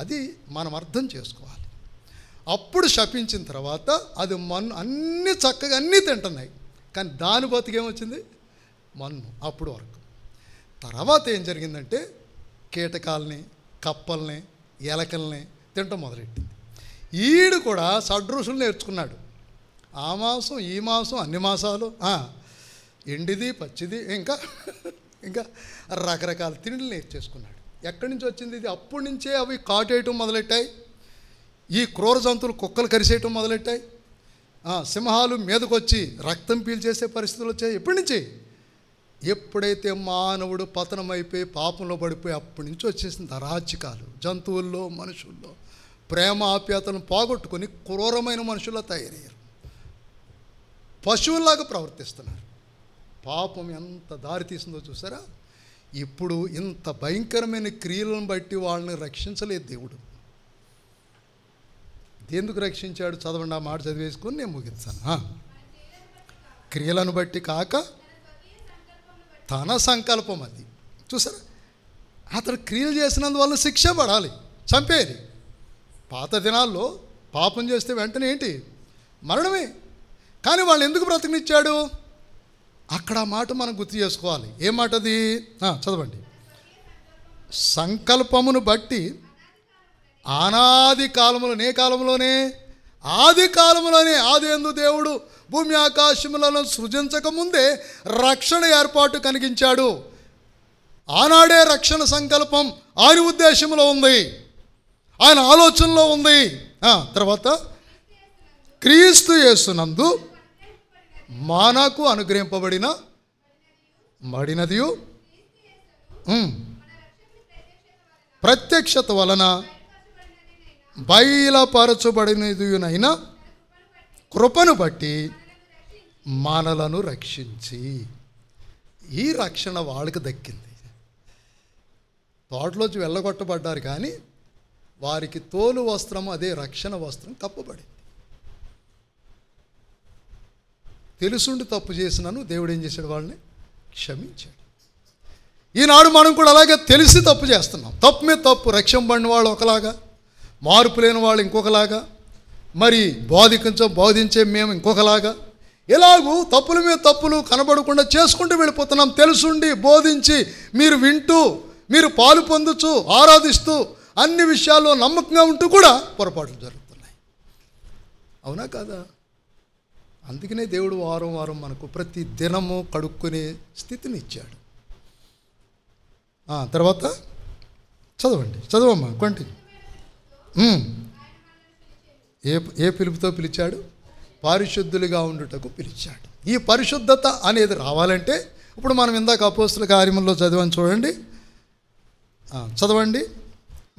అది మనం అర్థం చేసుకోవాలి. అప్పుడు శపించిన తర్వాత అది మన్ను, అన్నీ చక్కగా అన్నీ తింటున్నాయి, కానీ దాని బతికేమొచ్చింది? మన్ను. అప్పుడు వరకు. తర్వాత ఏం జరిగిందంటే కీటకాలని, కప్పల్ని, ఎలకల్ని తింటం మొదలెట్టింది. ఈడు కూడా షడ్రుచులు నేర్చుకున్నాడు. ఆ మాంసం, ఈ మాంసం, అన్ని మాంసాలు, ఎండిది, పచ్చిది, ఇంకా రకరకాల తిండిలు నేర్చేసుకున్నాడు. ఎక్కడి నుంచి వచ్చింది ఇది? అప్పటి నుంచే అవి కాటేయటం మొదలెట్టాయి. ఈ క్రూర జంతువులు కుక్కలు కరిసేయటం మొదలెట్టాయి. సింహాలు మీదకు వచ్చి రక్తం పీల్చేసే పరిస్థితులు వచ్చాయి. ఎప్పటి నుంచి? ఎప్పుడైతే మానవుడు పతనమైపోయి పాపంలో పడిపోయి అప్పటి నుంచి వచ్చేసింది అరాచకాలు. జంతువుల్లో మనుషుల్లో ప్రేమ ఆప్యాయతలను పోగొట్టుకొని క్రూరమైన మనుషుల్లో తయారయ్యారు. పశువుల్లాగా ప్రవర్తిస్తున్నారు. పాపం ఎంత దారి తీసిందో చూసారా. ఇప్పుడు ఇంత భయంకరమైన క్రియలను బట్టి వాళ్ళని రక్షించలేదు దేవుడు. ఎందుకు రక్షించాడు? చదవండి, ఆ మాట చదివేసుకొని నేను ముగిస్తాను. క్రియలను బట్టి కాక తన సంకల్పం అది. చూసారా, అతడు క్రియలు చేసినందువల్ల శిక్ష పడాలి, చంపేది. పాత దినాల్లో పాపం చేస్తే వెంటనే ఏంటి? మరణమే. కానీ వాళ్ళు ఎందుకు బ్రతకనిచ్చాడు? అక్కడ ఆ మాట మనం గుర్తు చేసుకోవాలి. ఏ మాట అది? చదవండి. సంకల్పమును బట్టి అనాది కాలములోనే, ఏ కాలంలోనే? ఆది కాలంలోనే. ఆది యందు దేవుడు భూమి ఆకాశములను సృజించకముందే రక్షణ ఏర్పాటు కలిగించాడు. ఆనాడే రక్షణ సంకల్పం ఆయన ఉద్దేశంలో ఉంది, ఆయన ఆలోచనలో ఉంది. తర్వాత క్రీస్తు యేసునందు మనకు అనుగ్రహింపబడిన మడినదియు ప్రత్యక్షత వలన బయలుపరచబడినదియునైన కృపను బట్టి మనలను రక్షించి. ఈ రక్షణ వాళ్ళకి దక్కింది. తోటలోంచి వెళ్ళగొట్టబడ్డారు, కానీ వారికి తోలు వస్త్రం, అదే రక్షణ వస్త్రం కప్పబడింది. తెలుసుండి తప్పు చేసినాను, దేవుడు ఏం చేశాడు? వాళ్ళని క్షమించాడు. ఈనాడు మనం కూడా అలాగే తెలిసి తప్పు చేస్తున్నాం. తప్పు మీద తప్పు. రక్షింపబడిన వాళ్ళు ఒకలాగా, మార్పు లేని వాళ్ళు ఇంకొకలాగా, మరి బోధించే మేము ఇంకొకలాగా, ఎలాగూ తప్పుల మీద తప్పులు కనబడకుండా చేసుకుంటూ వెళ్ళిపోతున్నాం. తెలుసుండి బోధించి మీరు వింటూ, మీరు పాలు పొందుతూ, ఆరాధిస్తూ, అన్ని విషయాల్లో నమ్మకంగా ఉంటూ కూడా పొరపాట్లు జరుగుతున్నాయి. అవునా కాదా? అందుకనే దేవుడు వారం వారం మనకు ప్రతి దినము కడుక్కునే స్థితిని ఇచ్చాడు. తర్వాత చదవండి, చదవమ్మా, కంటిన్యూ. ఏ పిలుపుతో పిలిచాడు? పరిశుద్ధులుగా ఉండుటకు పిలిచాడు. ఈ పరిశుద్ధత అనేది రావాలంటే ఇప్పుడు మనం ఇందాక అపోస్తుల కార్యముల్లో చదివాం, చూడండి, చదవండి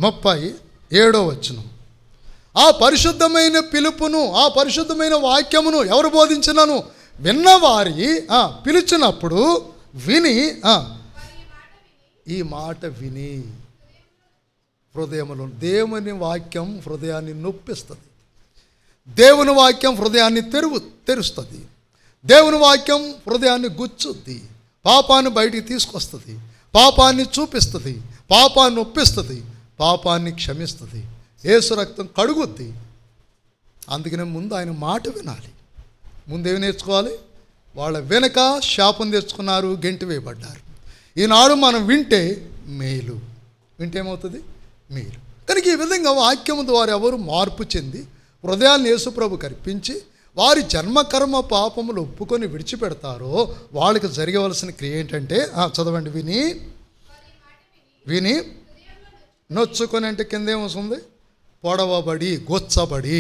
37వ వచనం. ఆ పరిశుద్ధమైన పిలుపును, ఆ పరిశుద్ధమైన వాక్యమును ఎవరు బోధించినను విన్నవారి పిలిచినప్పుడు విని, ఈ మాట విని హృదయములో, దేవుని వాక్యం హృదయాన్ని నొప్పిస్తుంది. దేవుని వాక్యం హృదయాన్ని తెరుస్తుంది. దేవుని వాక్యం హృదయాన్ని గుచ్చుద్ది. పాపాన్ని బయటికి తీసుకొస్తుంది, పాపాన్ని చూపిస్తుంది, పాపాన్ని ఒప్పిస్తుంది, పాపాన్ని క్షమిస్తుంది, యేసు రక్తం కడుగుద్ది. అందుకనే ముందు ఆయన మాట వినాలి. ముందేమి నేర్చుకోవాలి? వాళ్ళ వెనక శాపం తెచ్చుకున్నారు, గెంటి వేయబడ్డారు. ఈనాడు మనం వింటే మేలు. వింటే ఏమవుతుంది? మేలు. కనుక ఈ విధంగా వాక్యము ద్వారా ఎవరు మార్పు చెంది హృదయాన్ని యేసుప్రభుకి అర్పించి వారి జన్మకర్మ పాపములు ఒప్పుకొని విడిచిపెడతారో వాళ్ళకి జరగవలసిన క్రియ ఏంటంటే, చదవండి, విని నొచ్చుకొని, అంటే కింద ఏమొస్తుంది? పొడవబడి గొచ్చబడి.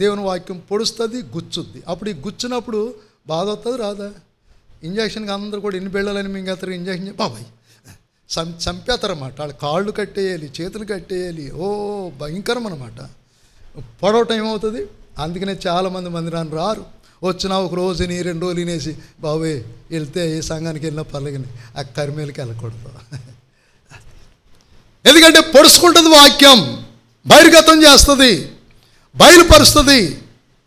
దేవుని వాక్యం పొడుస్తుంది, గుచ్చుద్ది. అప్పుడు ఈ గుచ్చినప్పుడు బాధ వస్తుంది, రాదా? ఇంజక్షన్కి అందరూ కూడా ఎన్ని బిళ్ళలని మింగేస్తారు, ఇంజక్షన్ బాబాయ్ చంపేస్తారన్నమాట. వాళ్ళు కాళ్ళు కట్టేయాలి, చేతులు కట్టేయాలి. భయంకరం అన్నమాట. పొడవటం ఏమవుతుంది? అందుకనే చాలామంది మందిరాన్ని రారు. వచ్చినా ఒక రోజుని 2 రోజులు వినేసి, బాబోయ్ వెళ్తే ఏ సంఘానికి వెళ్ళినా పర్లేదని ఆ కర్మేలకి వెళ్ళకూడదు. ఎందుకంటే పొడుచుకుంటుంది వాక్యం, బహిర్గతం చేస్తుంది, బయలుపరుస్తుంది,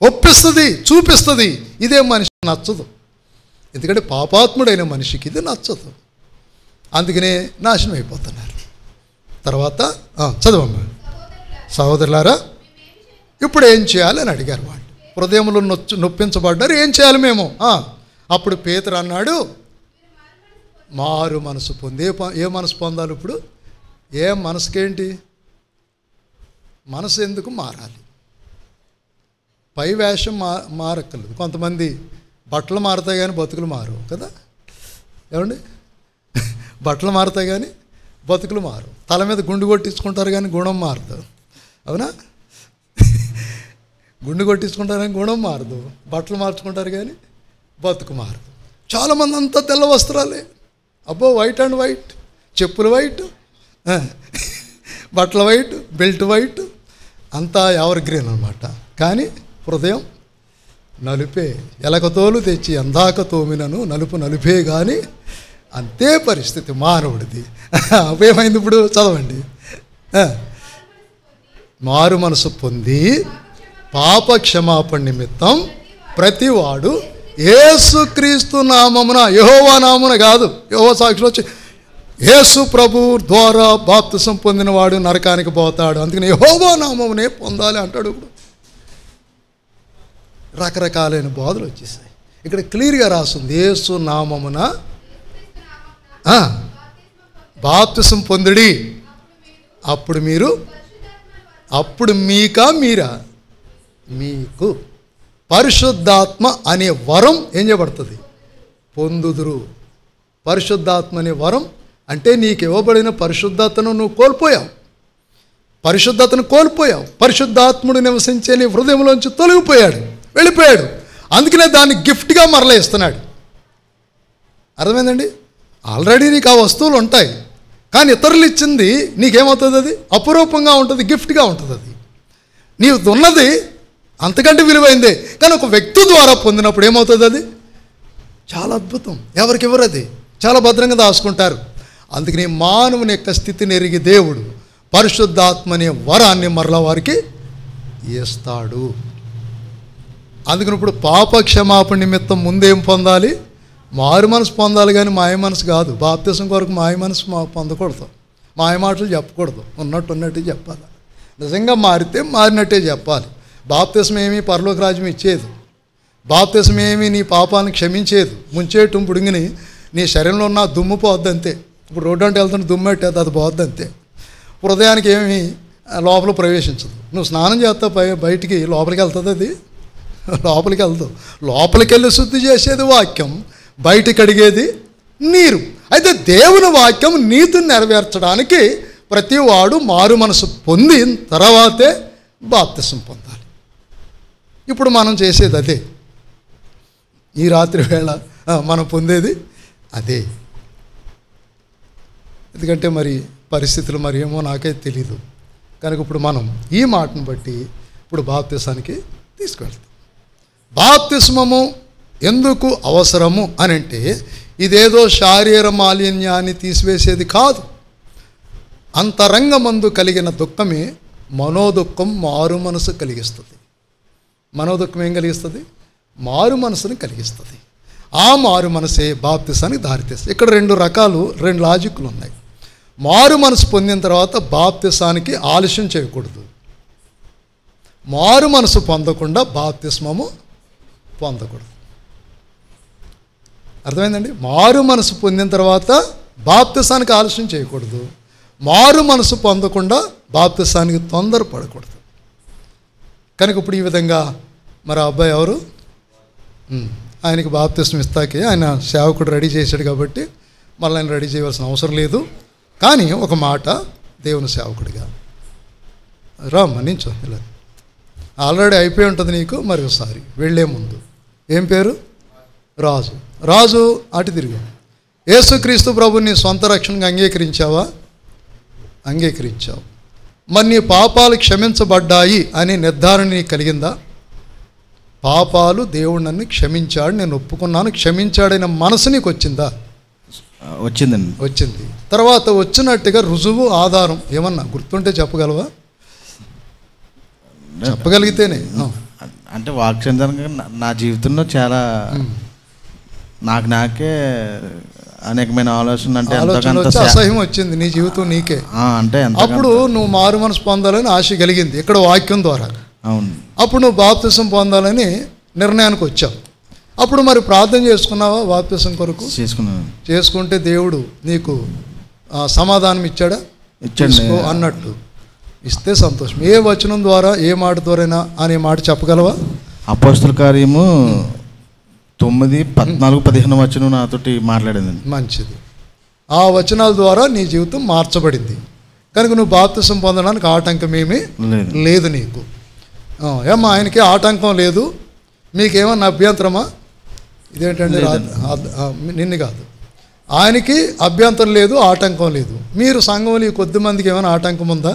ఒప్పిస్తుంది, చూపిస్తుంది. ఇదే మనిషికి నచ్చదు. ఎందుకంటే పాపాత్ముడైన మనిషికి ఇది నచ్చదు. అందుకనే నాశనం అయిపోతున్నారు. తర్వాత చదవమ్మా. సహోదరులారా, ఇప్పుడు ఏం చేయాలి అని అడిగారు వాళ్ళు. హృదయంలో నొప్పించబడ్డారు, ఏం చేయాలి మేము? అప్పుడు పేతురు అన్నాడు, మారు మనసు పొంది. ఏ మనసు పొందాలి ఇప్పుడు? ఏ మనసుకేంటి? మనసు ఎందుకు మారాలి? పై వేషం మారక్కర్లేదు. కొంతమంది బట్టలు మారుతాయి కానీ బతుకులు మారు కదా, ఏమండి? బట్టలు మారుతాయి కానీ బతుకులు మారు. తల మీద గుండు కొట్టించుకుంటారు కానీ గుణం మారదు, అవునా? గుండు కొట్టించుకుంటారు కానీ గుణం మారదు. బట్టలు మార్చుకుంటారు కానీ బతుకు మారదు. చాలామంది అంతా తెల్ల వస్త్రాలే, అబ్బో వైట్ అండ్ వైట్, చెప్పులు వైట్, బట్టల వైట్, బెల్ట్ వైట్, అంతా ఎవర్ గ్రీన్ అనమాట. కానీ హృదయం నలుపే. ఎలకతోలు తెచ్చి అందాక తోమినను నలుపు నలుపే కానీ అంతే పరిస్థితి మానవుడిది. అవేమైంది ఇప్పుడు చదవండి. మారు మనసు పొంది పాప క్షమాపణ నిమిత్తం ప్రతివాడు యేసుక్రీస్తు నామమున, యెహోవా నామమున కాదు, యెహోవా సాక్షిలో వచ్చి యేసు ప్రభు ద్వారా బాప్తిసం పొందినవాడు నరకానికి పోతాడు, అందుకని యెహోవా నామమునే పొందాలి అంటాడు. ఇప్పుడు రకరకాలైన బోధలు వచ్చేసాయి. ఇక్కడ క్లియర్గా రాస్తుంది, యేసు నామమున బాప్తిసం పొందుడి, అప్పుడు మీరు, అప్పుడు మీరా మీకు పరిశుద్ధాత్మ అనే వరం ఏం చేయబడుతుంది, పొందుదురు. పరిశుద్ధాత్మ అనే వరం అంటే నీకు ఇవ్వబడిన పరిశుద్ధతను నువ్వు కోల్పోయావు, పరిశుద్ధతను కోల్పోయావు. పరిశుద్ధాత్ముడు నివసించే నీ హృదయంలోంచి తొలగిపోయాడు, వెళ్ళిపోయాడు. అందుకనే దాన్ని గిఫ్ట్గా మరలా ఇస్తున్నాడు. అర్థమైందండి? ఆల్రెడీ నీకు ఆ వస్తువులు ఉంటాయి, కానీ ఇతరులు ఇచ్చింది నీకేమవుతుంది, అది అపురూపంగా ఉంటుంది, గిఫ్ట్గా ఉంటుంది. అది నీవు ఉన్నది అంతకంటే విలువైందే, కానీ ఒక వ్యక్తి ద్వారా పొందినప్పుడు ఏమవుతుంది, అది చాలా అద్భుతం. ఎవరికి ఎవరు అది చాలా భద్రంగా దాచుకుంటారు. అందుకని మానవుని యొక్క స్థితిని ఎరిగి దేవుడు పరిశుద్ధాత్మ అనే వరాన్ని మరలా వారికి ఇస్తాడు. అందుకని ఇప్పుడు పాప క్షమాపణ నిమిత్తం ముందేం పొందాలి, మారు మనసు పొందాలి, కానీ మాయ మనసు కాదు. బాప్తిసం కొరకు మాయ మనసు పొందకూడదు, మాయ మాటలు చెప్పకూడదు, ఉన్నట్టు చెప్పాలి. నిజంగా మారితే మారినట్టే చెప్పాలి. బాప్తిసం ఏమీ పరలోక రాజ్యం ఇచ్చేది, బాప్తిసం ఏమీ నీ పాపాలను క్షమించేది. ముంచేయటం పుడిగిని నీ శరీరంలో ఉన్న దుమ్ము పోద్దంతే. ఇప్పుడు రోడ్డు అంటే వెళ్తున్న దుమ్ము పెట్టేది, అది పోద్దంతే. హృదయానికి ఏమీ లోపల ప్రవేశించదు. నువ్వు స్నానం చేస్తావు బయటికి, లోపలికి వెళ్తుంది, అది లోపలికి వెళ్తావు. లోపలికి వెళ్ళి శుద్ధి చేసేది వాక్యం, బయటికి అడిగేది నీరు. అయితే దేవుని వాక్యం నీతిని నెరవేర్చడానికి ప్రతివాడు మారు మనసు పొందిన తర్వాతే బాప్తిసం పొందాలి. ఇప్పుడు మనం చేసేది అదే, ఈ రాత్రి వేళ మనం పొందేది అదే. ఎందుకంటే మరి పరిస్థితులు మరి ఏమో నాకే తెలీదు, కనుక ఇప్పుడు మనం ఈ మాటను బట్టి ఇప్పుడు బాప్తిసానికి తీసుకువెళ్తాం. బాప్తిస్మము ఎందుకు అవసరము అని అంటే, ఇదేదో శారీర మాలిన్యాన్ని తీసివేసేది కాదు. అంతరంగమందు కలిగిన దుఃఖమే మనోదుఖం మారు మనసు కలిగిస్తుంది. మనోదుఖం ఏం కలిగిస్తుంది, మారు మనసుని కలిగిస్తుంది. ఆ మారు మనసే బాప్తిసానికి దారితీస్తుంది. ఇక్కడ రెండు లాజిక్లు ఉన్నాయి. మారు మనసు పొందిన తర్వాత బాప్తిసానికి ఆలస్యం చేయకూడదు, మారు మనసు పొందకుండా బాప్తిస్మము పొందకూడదు. అర్థమైందండి? మారు మనసు పొందిన తర్వాత బాప్తిసానికి ఆలస్యం చేయకూడదు, మారు మనసు పొందకుండా బాప్తిసానికి తొందరపడకూడదు. కనుక ఇప్పుడు ఈ విధంగా మరి అబ్బాయి ఎవరు, ఆయనకి బాప్తిసం ఇస్తాకే ఆయన సేవకుడు రెడీ చేశాడు కాబట్టి మళ్ళీ ఆయన రెడీ చేయవలసిన అవసరం లేదు. కానీ ఒక మాట, దేవుని సేవకుడిగా రామ్మ నించో, ఇలా ఆల్రెడీ అయిపోయి ఉంటుంది నీకు. మరి ఒకసారి వెళ్ళే ముందు ఏం పేరు, రాజు అటు తిరిగి యేసుక్రీస్తు ప్రభుని సొంత రక్షణగా అంగీకరించావా? అంగీకరించావు. మరి నీ పాపాలు క్షమించబడ్డాయి అనే నిర్ధారణ నీకు కలిగిందా? పాపాలు దేవుడు నన్ను క్షమించాడు, నేను ఒప్పుకున్నాను, క్షమించాడైన మనసు నీకు వచ్చిందా? వచ్చిందండి. వచ్చింది. తర్వాత వచ్చినట్టుగా రుజువు, ఆధారం ఏమన్నా గుర్తుంటే చెప్పగలవా? చెప్పగలిగితేనే. అంటే వాక్యంగా నా జీవితంలో చాలా నాకే అనేకమైన ఆలోచన, అంటే అసహ్యం వచ్చింది నీ జీవితం నీకే. అంటే అప్పుడు నువ్వు మారు మనసు పొందాలని ఆశ కలిగింది ఇక్కడ వాక్యం ద్వారా. అవును. అప్పుడు నువ్వు బాప్తిసం పొందాలని నిర్ణయానికి వచ్చావు. అప్పుడు మరి ప్రార్థన చేసుకున్నావా బాప్తిసం కొరకు? చేసుకున్నాను. చేసుకుంటే దేవుడు నీకు సమాధానం ఇచ్చాడా? ఇచ్చాడు అన్నట్టు ఇస్తే సంతోషం. ఏ వచనం ద్వారా, ఏ మాట ద్వారైనా అనే మాట చెప్పగలవా? అపోస్తల కార్యము 9:14-15 వచనం నాతోటి మాట్లాడిందండి. మంచిది. ఆ వచనాల ద్వారా నీ జీవితం మార్చబడింది. కనుక నువ్వు బాప్తిసం పొందడానికి ఆటంకం ఏమీ లేదు నీకు. ఏమో ఆయనకి ఆటంకం లేదు. మీకేమన్నా అభ్యంతరమా? ఇదేంటండి లేదండి. నిన్ను కాదు, ఆయనకి అభ్యంతరం లేదు, ఆటంకం లేదు. మీరు సంఘంలో ఈ కొద్ది మందికి ఏమైనా ఆటంకం ఉందా?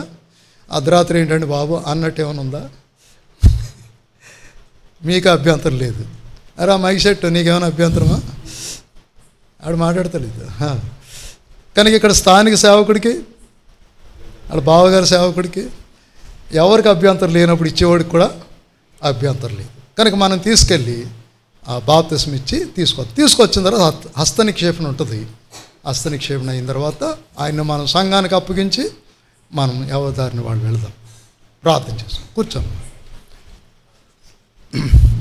అర్ధరాత్రి ఏంటండి బాబు అన్నట్టు ఏమైనా ఉందా? మీకు అభ్యంతరం లేదు. అరే ఆ మైక్ సెట్ నీకేమైనా అభ్యంతరమా? ఆడు మాట్లాడతలేదు. కనుక ఇక్కడ స్థానిక సేవకుడికి, ఆడ బావగారి సేవకుడికి ఎవరికి అభ్యంతరం లేనప్పుడు ఇచ్చేవాడికి కూడా అభ్యంతరం లేదు. కనుక మనం తీసుకెళ్ళి ఆ బాప్తిస్మ ఇచ్చి తీసుకొచ్చిన తర్వాత హస్త నిక్షేపణ ఉంటుంది. హస్త నిక్షేపణ అయిన తర్వాత ఆయన మనం సంఘానికి అప్పగించి మనం ఎవరిదారిని వాళ్ళు వెళదాం. ప్రార్థన చేస్తాం. కూర్చోం.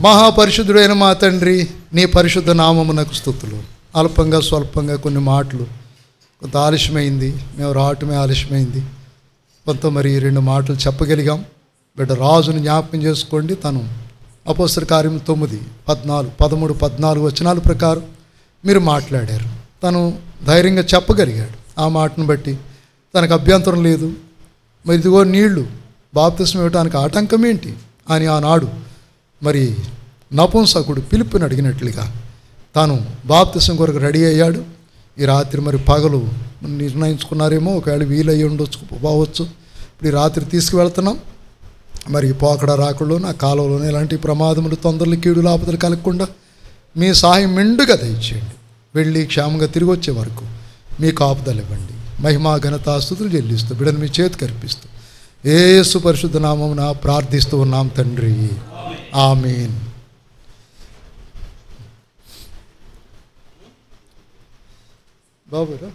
మహాపరిశుద్ధుడైన మా తండ్రి, నీ పరిశుద్ధ నామమునకు స్తుతులు. అల్పంగా స్వల్పంగా కొన్ని మాటలు, కొంత ఆలస్యమైంది, మేము రావటమే ఆలస్యమైంది. కొంత మరి 2 మాటలు చెప్పగలిగాం. బిడ్డ రాజుని జ్ఞాపకం చేసుకోండి. తను అపోస్తల కార్యం 9, 14, 13, 14 వచనాల ప్రకారం మీరు మాట్లాడారు. తను ధైర్యంగా చెప్పగలిగాడు. ఆ మాటను బట్టి తనకు అభ్యంతరం లేదు. మరి ఇదిగో నీళ్లు బాప్తిస్మ ఇవ్వడానికి ఆటంకం ఏంటి అని ఆనాడు మరి నపుంసకుడు పిలుపుని అడిగినట్లుగా తాను బాప్తిస్మ కొరకు రెడీ అయ్యాడు. ఈ రాత్రి మరి పగలు నిర్ణయించుకున్నారేమో, ఒకవేళ వీలయ్యి పోవచ్చు. ఇప్పుడు ఈ రాత్రి తీసుకువెళ్తున్నాం. మరి పోకడ రాకుల్లోనూ ఆ కాలంలోనే ఎలాంటి ప్రమాదములు, తొందరలు, కీడులు, ఆపదలు కలగకుండా మీ సహాయం మెండుగా దయచేయండి. వెళ్ళి క్షేమంగా తిరిగి వచ్చే వరకు మీ కాపుదలు ఇవ్వండి. మహిమా ఘనత స్తుతులు చెల్లిస్తూ బిడ్డను మీ చేతికి అర్పిస్తూ యేసు పరిశుద్ధ నామమున ప్రార్థిస్తూ ఉన్నాం తండ్రి. ఆమేన్. బాబురా